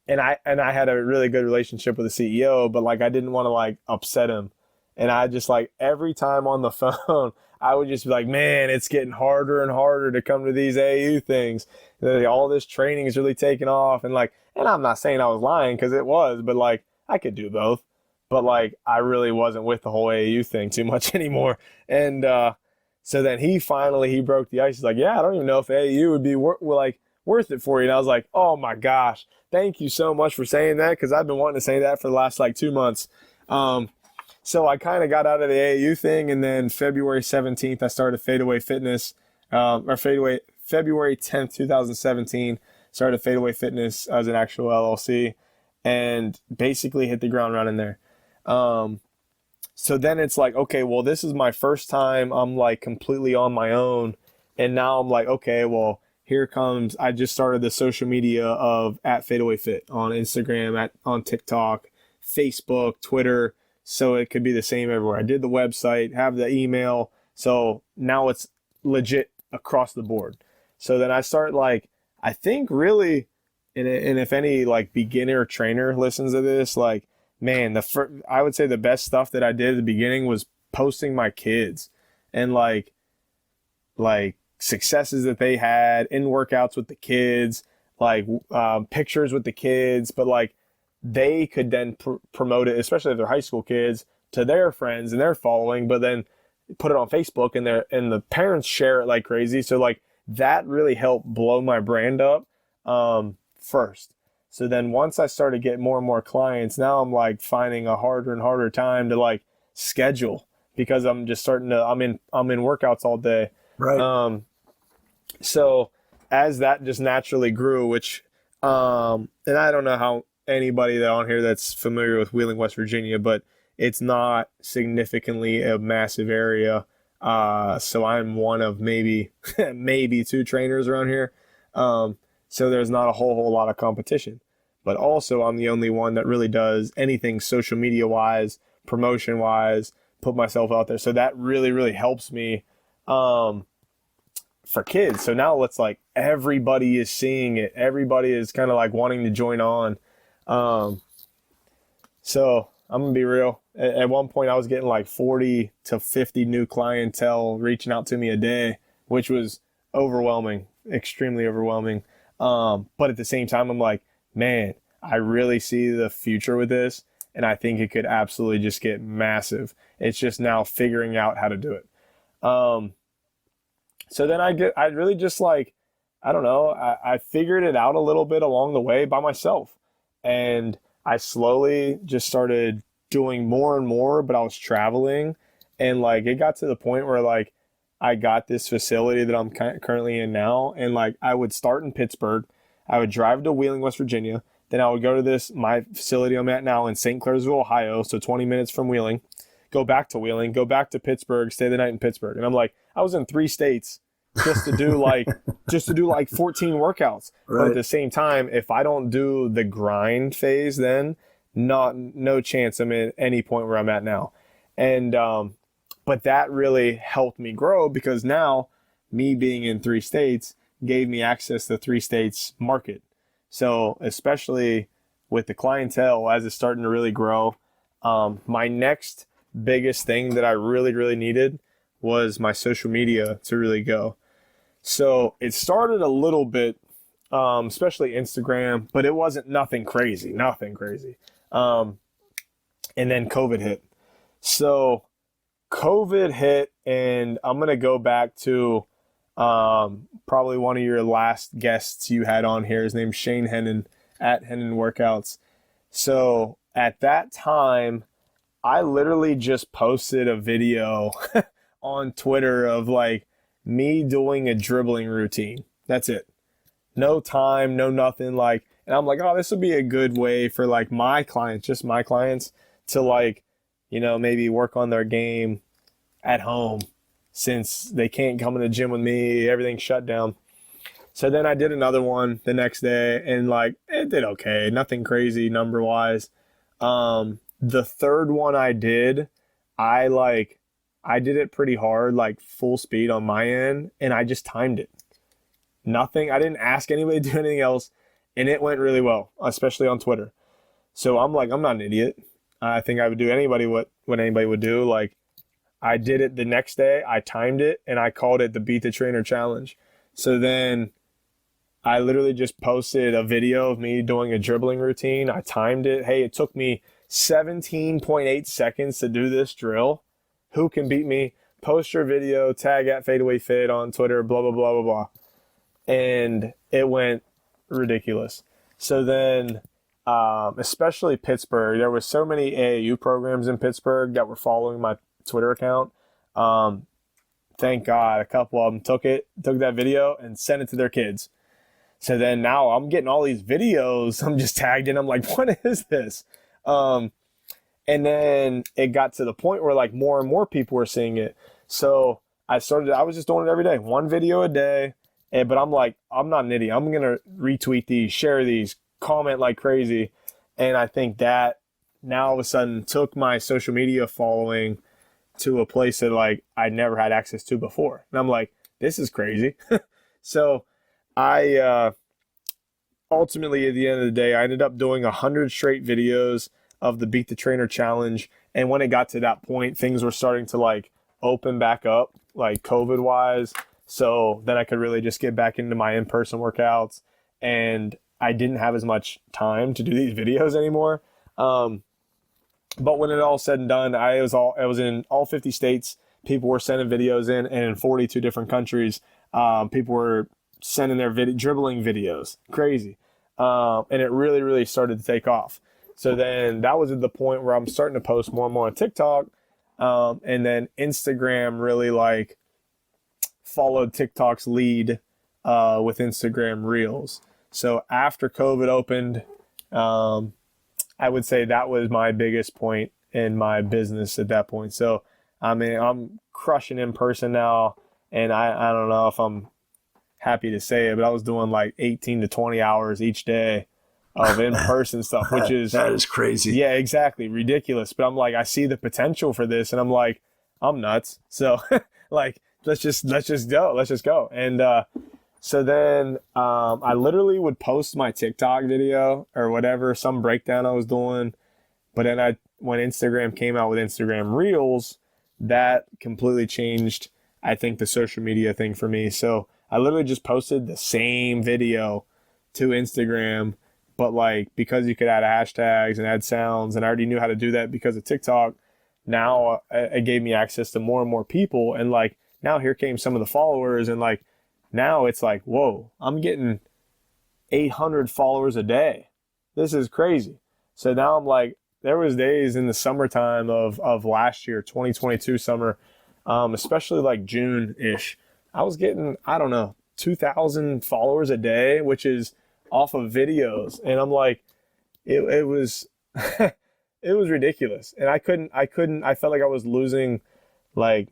and I had a really good relationship with the CEO, but like, I didn't want to like upset him. And I just like, every time on the phone, I would just be like, man, it's getting harder and harder to come to these AAU things. All this training is really taking off. And like, and I'm not saying I was lying, because it was, but like, I could do both. But like, I really wasn't with the whole AAU thing too much anymore. And so then he broke the ice. He's like, yeah, I don't even know if AAU would be worth it for you. And I was like, oh my gosh, thank you so much for saying that, because I've been wanting to say that for the last like 2 months. So I kind of got out of the AAU thing, and then February 17th, I started Fadeaway Fitness, February 10th, 2017, started Fadeaway Fitness as an actual LLC, and basically hit the ground running there. So then it's like, okay, well, this is my first time I'm like completely on my own. And now I'm like, okay, well, here comes, I just started the social media of @Fadeaway Fit on Instagram, on TikTok, Facebook, Twitter, so it could be the same everywhere. I did the website, have the email, so now it's legit across the board. So then I start like, I think really, and if any like beginner trainer listens to this, like, man, I would say the best stuff that I did at the beginning was posting my kids and like successes that they had in workouts with the kids, like pictures with the kids, but like they could then promote it, especially if they're high school kids, to their friends and their following, but then put it on Facebook and the parents share it like crazy. So like that really helped blow my brand up first. So then once I started getting more and more clients, now I'm like finding a harder and harder time to like schedule because I'm just I'm in workouts all day. Right. So as that just naturally grew, which and I don't know how anybody that on here that's familiar with Wheeling, West Virginia, but it's not significantly a massive area. So I'm one of maybe 2 trainers around here. So there's not a whole lot of competition. But also I'm the only one that really does anything social media wise, promotion wise, put myself out there. So that really, really helps me for kids. So now it's like everybody is seeing it. Everybody is kind of like wanting to join on. So I'm going to be real. At one point I was getting like 40 to 50 new clientele reaching out to me a day, which was overwhelming, extremely overwhelming. But at the same time, I'm like, man, I really see the future with this. And I think it could absolutely just get massive. It's just now figuring out how to do it. So then I really just like, I don't know, I figured it out a little bit along the way by myself. And I slowly just started doing more and more, but I was traveling. And like, it got to the point where like, I got this facility that I'm currently in now. And like, I would start in Pittsburgh. I would drive to Wheeling, West Virginia. Then I would go to my facility I'm at now in St. Clairsville, Ohio. So 20 minutes from Wheeling, go back to Wheeling, go back to Pittsburgh, stay the night in Pittsburgh. And I'm like, I was in 3 states just to do like 14 workouts. Right. But at the same time, if I don't do the grind phase, then no chance I'm at any point where I'm at now. And, but that really helped me grow because now me being in 3 states gave me access to 3 states market. So especially with the clientele, as it's starting to really grow, my next biggest thing that I really, really needed was my social media to really go. So it started a little bit, especially Instagram, but it wasn't nothing crazy. And then COVID hit. So COVID hit, and I'm going to go back to probably one of your last guests you had on here. His name's Shane Hennon at Hennon Workouts. So at that time, I literally just posted a video on Twitter of like me doing a dribbling routine. That's it. No time, no nothing. Like, and I'm like, oh, this would be a good way for like my clients, just my clients, to like, you know, maybe work on their game at home since they can't come in the gym with me, everything's shut down. So then I did another one the next day and like it did okay, nothing crazy number wise. The third one I did, I did it pretty hard, like full speed on my end, and I just timed it. Nothing, I didn't ask anybody to do anything else, and it went really well, especially on Twitter. So I'm like, I'm not an idiot. I think I would do what anybody would do. Like, I did it the next day, I timed it, and I called it the Beat the Trainer Challenge. So then I literally just posted a video of me doing a dribbling routine. I timed it. Hey, it took me 17.8 seconds to do this drill. Who can beat me? Post your video, tag at Fadeaway Fit on Twitter, blah, blah, blah, blah, blah. And it went ridiculous. So then, especially Pittsburgh, there were so many AAU programs in Pittsburgh that were following my Twitter account. Thank God a couple of them took that video and sent it to their kids. So then now I'm getting all these videos. I'm just tagged in. I'm like, what is this? And then it got to the point where like more and more people were seeing it. So I was just doing it every day, 1 video a day. But I'm like, I'm not an idiot. I'm going to retweet these, share these, comment like crazy. And I think that now all of a sudden took my social media following to a place that like I never had access to before. And I'm like, this is crazy. So I ultimately, at the end of the day, I ended up doing 100 straight videos of the Beat the Trainer challenge. And when it got to that point, things were starting to like open back up, like COVID wise. So then I could really just get back into my in-person workouts, and I didn't have as much time to do these videos anymore. But when it all said and done, I was in all 50 states. People were sending videos in, and in 42 different countries, people were sending their dribbling videos. Crazy. And it really, really started to take off. So then that was at the point where I'm starting to post more and more on TikTok. And then Instagram really like followed TikTok's lead with Instagram Reels. So after COVID opened, I would say that was my biggest point in my business at that point. So, I mean, I'm crushing in person now, and I don't know if I'm happy to say it, but I was doing like 18 to 20 hours each day of in-person stuff, which is... That is crazy. Yeah, exactly. Ridiculous. But I'm like, I see the potential for this, and I'm like, I'm nuts. So, like, let's just go. And so then I literally would post my TikTok video or whatever, some breakdown I was doing. But then when Instagram came out with Instagram Reels, that completely changed, I think, the social media thing for me. So I literally just posted the same video to Instagram, but like, because you could add hashtags and add sounds, and I already knew how to do that because of TikTok, now it gave me access to more and more people. And like, now here came some of the followers, and like, now it's like, whoa, I'm getting 800 followers a day. This is crazy. So now I'm like, there was days in the summertime of last year, 2022 summer, especially like June-ish, I was getting, I don't know, 2,000 followers a day, which is off of videos. And I'm like, it was, it was ridiculous. And I felt like I was losing, like,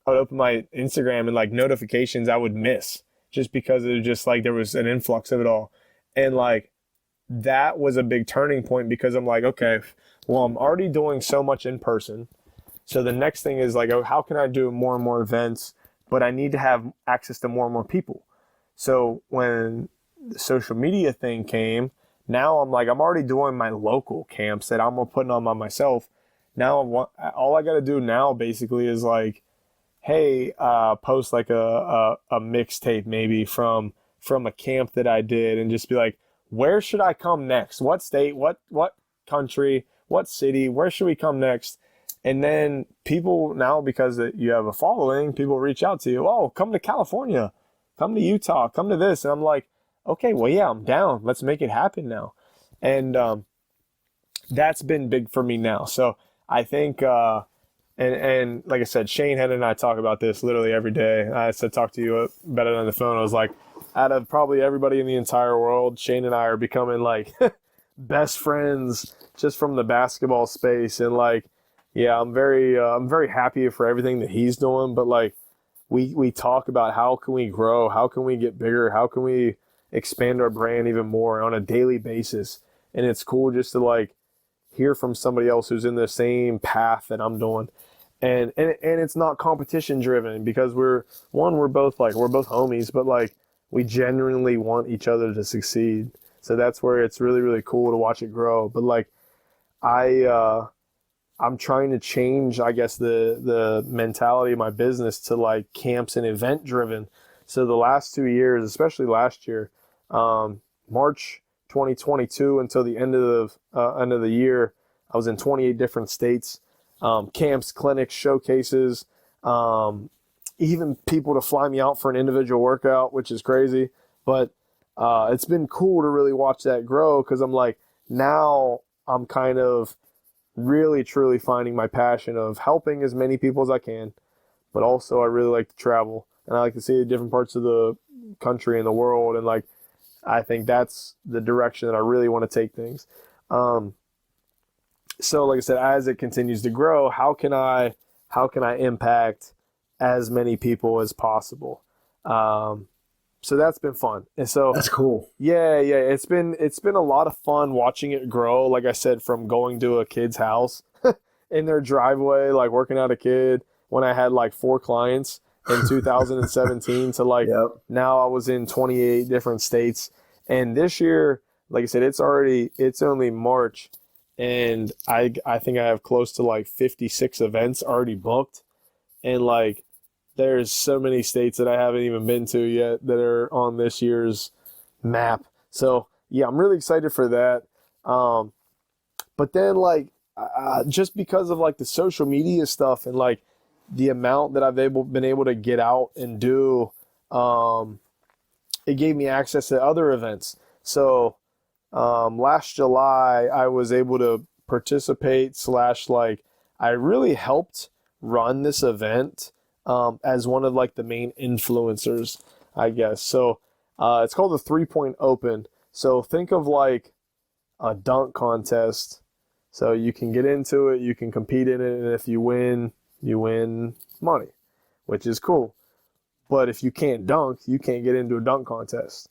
I would open my Instagram and like notifications I would miss just because it was just like there was an influx of it all. And like that was a big turning point because I'm like, okay, well, I'm already doing so much in person. So the next thing is like, oh, how can I do more and more events? But I need to have access to more and more people. So when the social media thing came, now I'm like, I'm already doing my local camps that I'm putting on by myself. Now all I got to do now basically is like, hey, post like a mixtape maybe from a camp that I did, and just be like, where should I come next? What state, what country, what city, where should we come next? And then people now, because you have a following, people reach out to you. Oh, come to California, come to Utah, come to this. And I'm like, okay, well, yeah, I'm down. Let's make it happen now. And that's been big for me now. So I think... And like I said, Shane Henn and I talk about this literally every day. I said, talk to you about it on the phone. I was like, out of probably everybody in the entire world, Shane and I are becoming like best friends just from the basketball space. And like, yeah, I'm very happy for everything that he's doing. But like, we talk about how can we grow? How can we get bigger? How can we expand our brand even more on a daily basis? And it's cool just to like hear from somebody else who's in the same path that I'm doing. And it's not competition driven, because we're both homies, but like we genuinely want each other to succeed. So that's where it's really, really cool to watch it grow. But like I'm trying to change, I guess, the mentality of my business to like camps and event driven. So the last 2 years, especially last year, March 2022 until the end of the year, I was in 28 different states. Camps, clinics, showcases, even people to fly me out for an individual workout, which is crazy. But it's been cool to really watch that grow, because I'm like, now I'm kind of really, truly finding my passion of helping as many people as I can. But also I really like to travel, and I like to see different parts of the country and the world. And like, I think that's the direction that I really want to take things. So like I said, as it continues to grow, how can I so that's been fun. And so That's cool. yeah, it's been a lot of fun watching it grow. Like I said, from going to a kid's house in their driveway, like working out a kid when I had like 4 clients in 2017 to like Yep. now I was in 28 different states. And this year, like I said, it's only March, and I think I have close to like 56 events already booked. And like there's so many states that I haven't even been to yet that are on this year's map. So yeah, I'm really excited for that. But then like just because of like the social media stuff and like the amount that I've been able to get out and do, it gave me access to other events. So last July I was able to participate / like I really helped run this event as one of like the main influencers, I guess. So it's called the 3-Point Open. So think of like a dunk contest. So you can get into it, you can compete in it, and if you win money, which is cool. But if you can't dunk, you can't get into a dunk contest.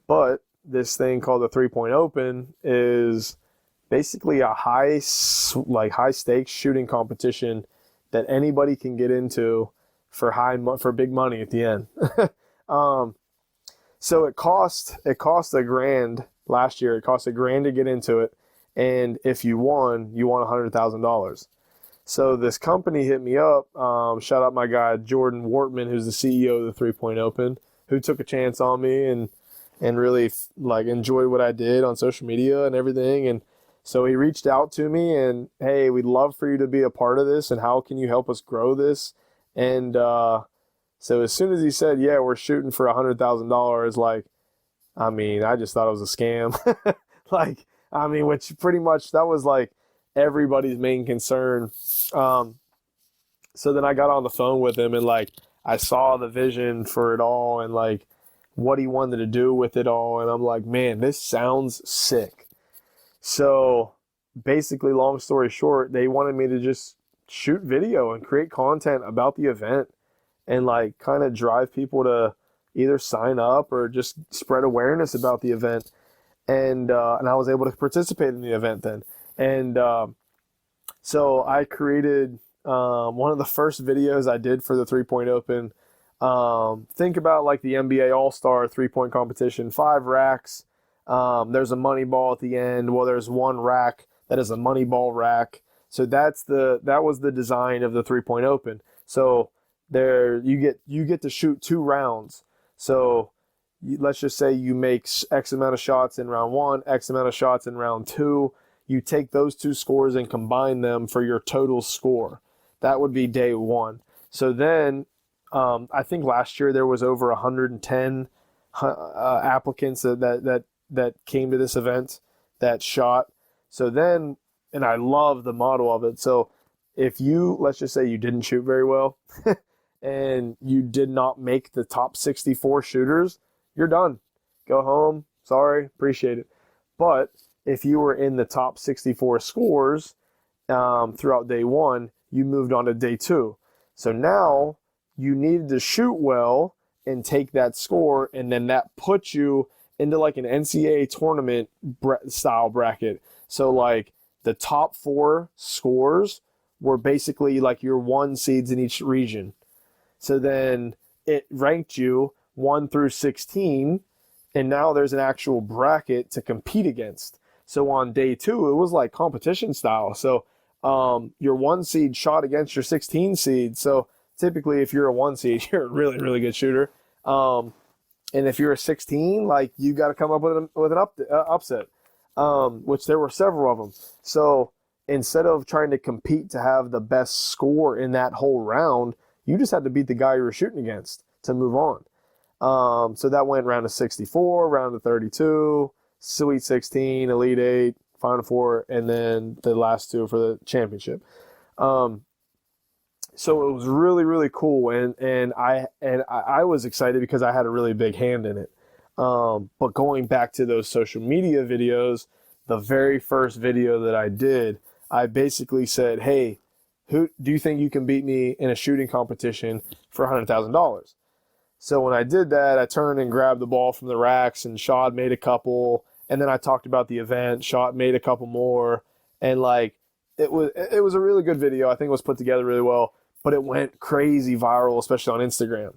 But this thing called the 3-Point Open is basically a high stakes shooting competition that anybody can get into for big money at the end. So it cost $1,000 last year. It cost $1,000 to get into it, and if you won $100,000. So this company hit me up. Shout out my guy Jordan Wortman, who's the CEO of the 3-Point Open, who took a chance on me and really like enjoyed what I did on social media and everything. And so he reached out to me and, hey, we'd love for you to be a part of this, and how can you help us grow this? And so as soon as he said, yeah, we're shooting for $100,000, like, I mean, I just thought it was a scam. Like, I mean, which pretty much that was like everybody's main concern. So then I got on the phone with him and like I saw the vision for it all and like what he wanted to do with it all. And I'm like, man, this sounds sick. So basically, long story short, they wanted me to just shoot video and create content about the event and like kind of drive people to either sign up or just spread awareness about the event. And I was able to participate in the event then. And so I created one of the first videos I did for the 3-Point Open. Think about like the NBA All-Star 3-point competition, 5 racks. There's a money ball at the end. Well, there's one rack that is a money ball rack. So that was the design of the 3-Point Open. So there you get to shoot 2 rounds. So let's just say you make X amount of shots in round 1, X amount of shots in round 2. You take those 2 scores and combine them for your total score. That would be day 1. So then I think last year there was over 110 applicants that came to this event that shot. So then, and I love the model of it. So if let's just say you didn't shoot very well and you did not make the top 64 shooters, you're done. Go home. Sorry. Appreciate it. But if you were in the top 64 scores throughout day 1, you moved on to day 2. So now you needed to shoot well and take that score, and then that puts you into like an NCAA tournament style bracket. So like the top 4 scores were basically like your 1 seeds in each region. So then it ranked you 1 through 16, and now there's an actual bracket to compete against. So on day 2, it was like competition style. So your 1 seed shot against your 16 seed. So typically if you're a 1 seed, you're a really, really good shooter. And if you're a 16, like you got to come up with an upset, which there were several of them. So instead of trying to compete to have the best score in that whole round, you just had to beat the guy you were shooting against to move on. So that went round of 64, round of 32, Sweet 16, Elite 8, Final 4, and then the last 2 for the championship. So it was really, really cool, and I was excited because I had a really big hand in it. But going back to those social media videos, the very first video that I did, I basically said, hey, who do you think you can beat me in a shooting competition for $100,000? So when I did that, I turned and grabbed the ball from the racks, and Shad made a couple. And then I talked about the event. Shad made a couple more. And like, it was a really good video. I think it was put together really well, but it went crazy viral, especially on Instagram.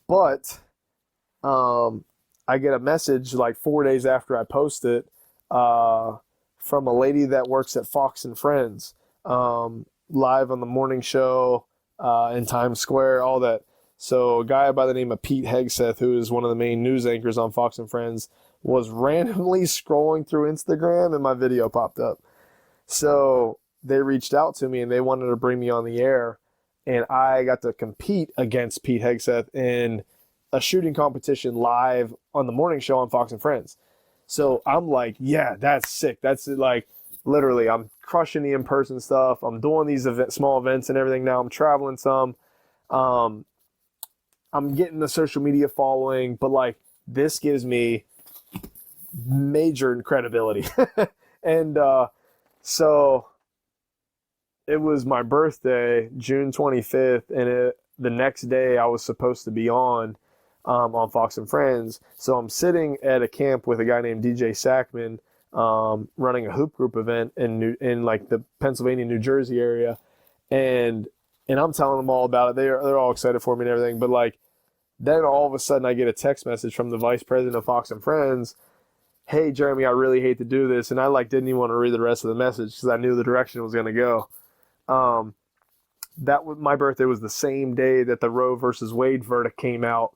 But I get a message like 4 days after I post it from a lady that works at Fox and Friends, live on the morning show in Times Square, all that. So a guy by the name of Pete Hegseth, who is one of the main news anchors on Fox and Friends, was randomly scrolling through Instagram and my video popped up. So they reached out to me and they wanted to bring me on the air, and I got to compete against Pete Hegseth in a shooting competition live on the morning show on Fox and Friends. So I'm like, yeah, that's sick. That's like, literally, I'm crushing the in-person stuff. I'm doing these small events and everything now. I'm traveling some. I'm getting the social media following, but like, this gives me major credibility. And so it was my birthday, June 25th, and the next day I was supposed to be on Fox and Friends. So I'm sitting at a camp with a guy named DJ Sackman, running a hoop group event in like the Pennsylvania, New Jersey area, and I'm telling them all about it. They're all excited for me and everything. But like, then all of a sudden I get a text message from the vice president of Fox and Friends. Hey, Jeremy, I really hate to do this. And I like didn't even want to read the rest of the message because I knew the direction it was going to go. My birthday was the same day that the Roe versus Wade verdict came out.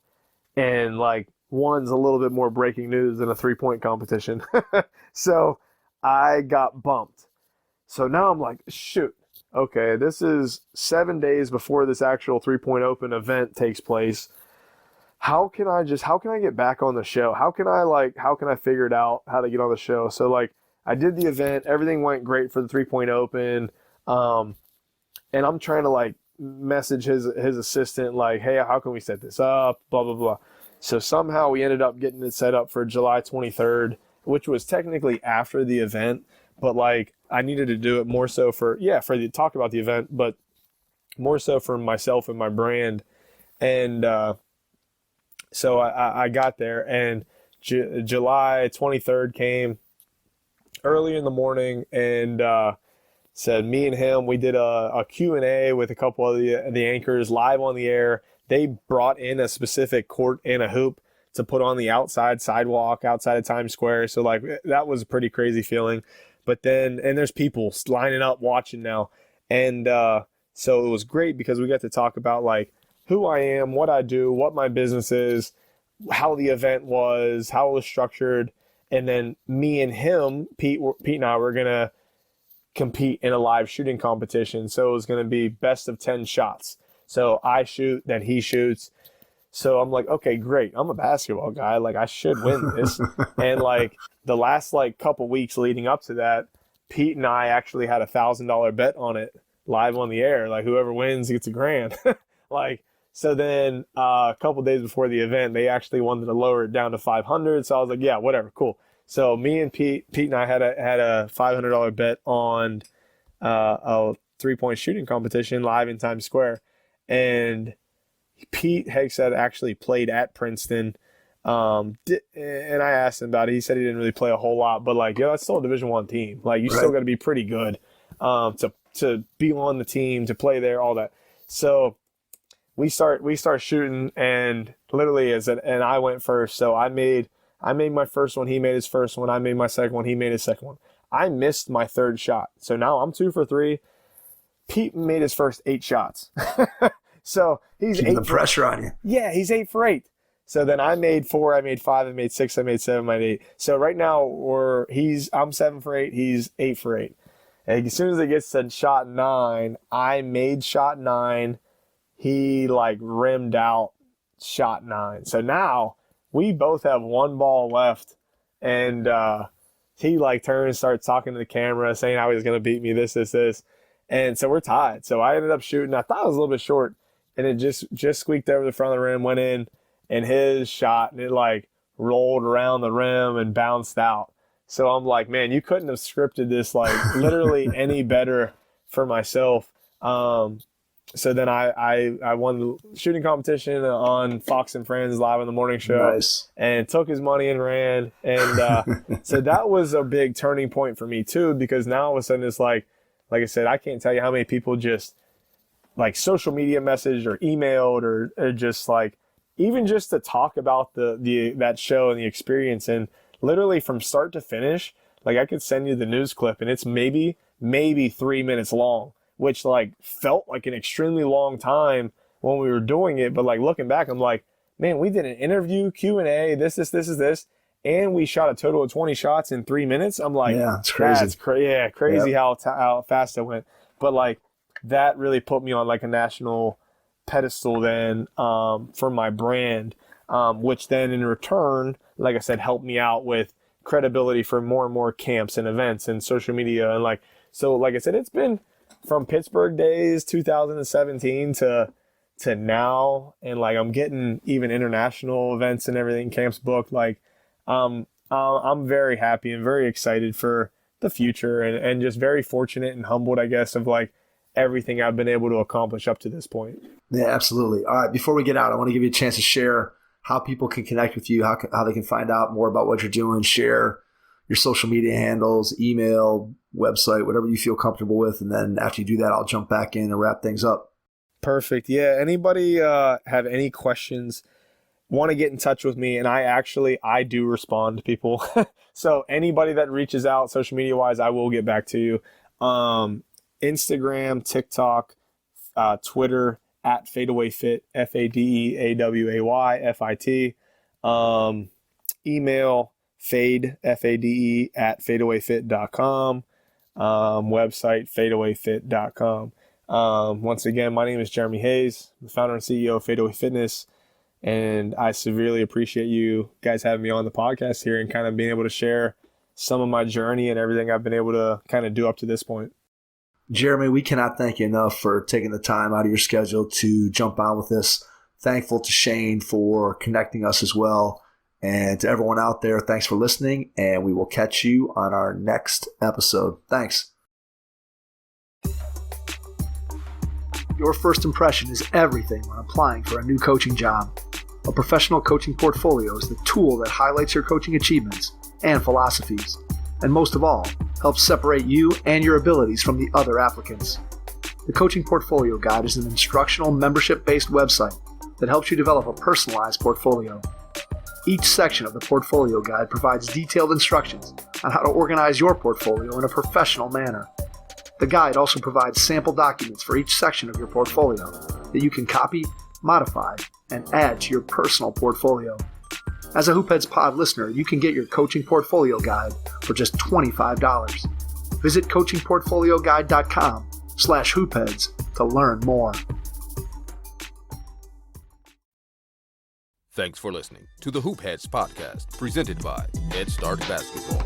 And like, one's a little bit more breaking news than a 3-point competition. So I got bumped. So now I'm like, shoot, okay, this is 7 days before this actual 3-point open event takes place. How can I get back on the show? How can I figure it out how to get on the show? So like, I did the event, everything went great for the 3-point open. And I'm trying to like message his assistant, like, hey, how can we set this up? Blah, blah, blah. So somehow we ended up getting it set up for July 23rd, which was technically after the event, but like, I needed to do it more so for the talk about the event, but more so for myself and my brand. And, so I got there, and July 23rd came early in the morning, and said me and him, we did a Q&A with a couple of the anchors live on the air. They brought in a specific court and a hoop to put on the outside sidewalk outside of Times Square. So like, that was a pretty crazy feeling. But then, and there's people lining up watching now. And so it was great because we got to talk about like who I am, what I do, what my business is, how the event was, how it was structured. And then me and him, Pete and I were going to compete in a live shooting competition. So it was going to be best of 10 shots. So I shoot, then he shoots. So I'm like, okay, great. I'm a basketball guy. Like, I should win this. And like, the last like couple weeks leading up to that, Pete and I actually had $1,000 bet on it live on the air. Like, whoever wins gets $1,000. Like, so then a couple days before the event, they actually wanted to lower it down to 500. So I was like, yeah, whatever, cool. So me and Pete and I had a $500 bet on a 3-point shooting competition live in Times Square. And Pete Hegseth actually played at Princeton. And I asked him about it. He said he didn't really play a whole lot, but like, that's still a Division I team. Like, you still got to be pretty good to be on the team, to play there, all that. So we start shooting, and literally and I went first. So I made my first one. He made his first one. I made my second one. He made his second one. I missed my third shot. So now I'm 2 for 3. Pete made his first 8 shots. So he's keeping the pressure on you. Yeah, he's 8 for 8. So then I made 4, I made 5, I made 6, I made 7, I made 8. So right now I'm 7 for 8, he's 8 for 8. And as soon as it gets to shot 9, I made shot 9. He like rimmed out shot 9. So now we both have 1 ball left, and he like turns, starts talking to the camera, saying how he's gonna beat me, this, and so we're tied. So I ended up shooting. I thought I was a little bit short, and it just squeaked over the front of the rim, went in, and his shot, and it like rolled around the rim and bounced out. So I'm like, man, you couldn't have scripted this like literally any better for myself. So then I won the shooting competition on Fox and Friends live on the morning show. Nice. And took his money and ran. And so that was a big turning point for me too, because now all of a sudden it's like I said, I can't tell you how many people just like social media messaged or emailed or just like, even just to talk about that show and the experience. And literally from start to finish, like I could send you the news clip and it's maybe 3 minutes long, which like felt like an extremely long time when we were doing it. But like looking back, I'm like, man, we did an interview, Q&A, this, and we shot a total of 20 shots in 3 minutes. I'm like, yeah, it's crazy. That's crazy Yep. how fast it went. But like that really put me on like a national pedestal then for my brand, which then in return, like I said, helped me out with credibility for more and more camps and events and social media. And like, so like I said, it's been from Pittsburgh days, 2017 to now. And like, I'm getting even international events and everything, camps booked. Like, I'm very happy and very excited for the future and just very fortunate and humbled, I guess, of like everything I've been able to accomplish up to this point. Yeah, absolutely. All right, before we get out, I want to give you a chance to share how people can connect with you, how they can find out more about what you're doing, share your social media handles, email, website, whatever you feel comfortable with. And then after you do that, I'll jump back in and wrap things up. Perfect. Yeah. Anybody have any questions, want to get in touch with me? And I do respond to people. So anybody that reaches out social media wise, I will get back to you. Instagram, TikTok, Twitter at Fadeaway Fit, FADEAWAY FIT. Email fade, FADE at fadeawayfit.com. Website fadeawayfit.com. Once again, my name is Jeremy Hayes, the founder and CEO of Fadeaway Fitness. And I severely appreciate you guys having me on the podcast here and kind of being able to share some of my journey and everything I've been able to kind of do up to this point. Jeremy, we cannot thank you enough for taking the time out of your schedule to jump on with this. Thankful to Shane for connecting us as well. And to everyone out there, thanks for listening, and we will catch you on our next episode. Thanks. Your first impression is everything when applying for a new coaching job. A professional coaching portfolio is the tool that highlights your coaching achievements and philosophies, and most of all, helps separate you and your abilities from the other applicants. The Coaching Portfolio Guide is an instructional membership-based website that helps you develop a personalized portfolio. Each section of the Portfolio Guide provides detailed instructions on how to organize your portfolio in a professional manner. The guide also provides sample documents for each section of your portfolio that you can copy, modify, and add to your personal portfolio. As a Hoopheads Pod listener, you can get your Coaching Portfolio Guide for just $25. Visit coachingportfolioguide.com/hoopheads to learn more. Thanks for listening to the Hoop Heads podcast, presented by Head Start Basketball.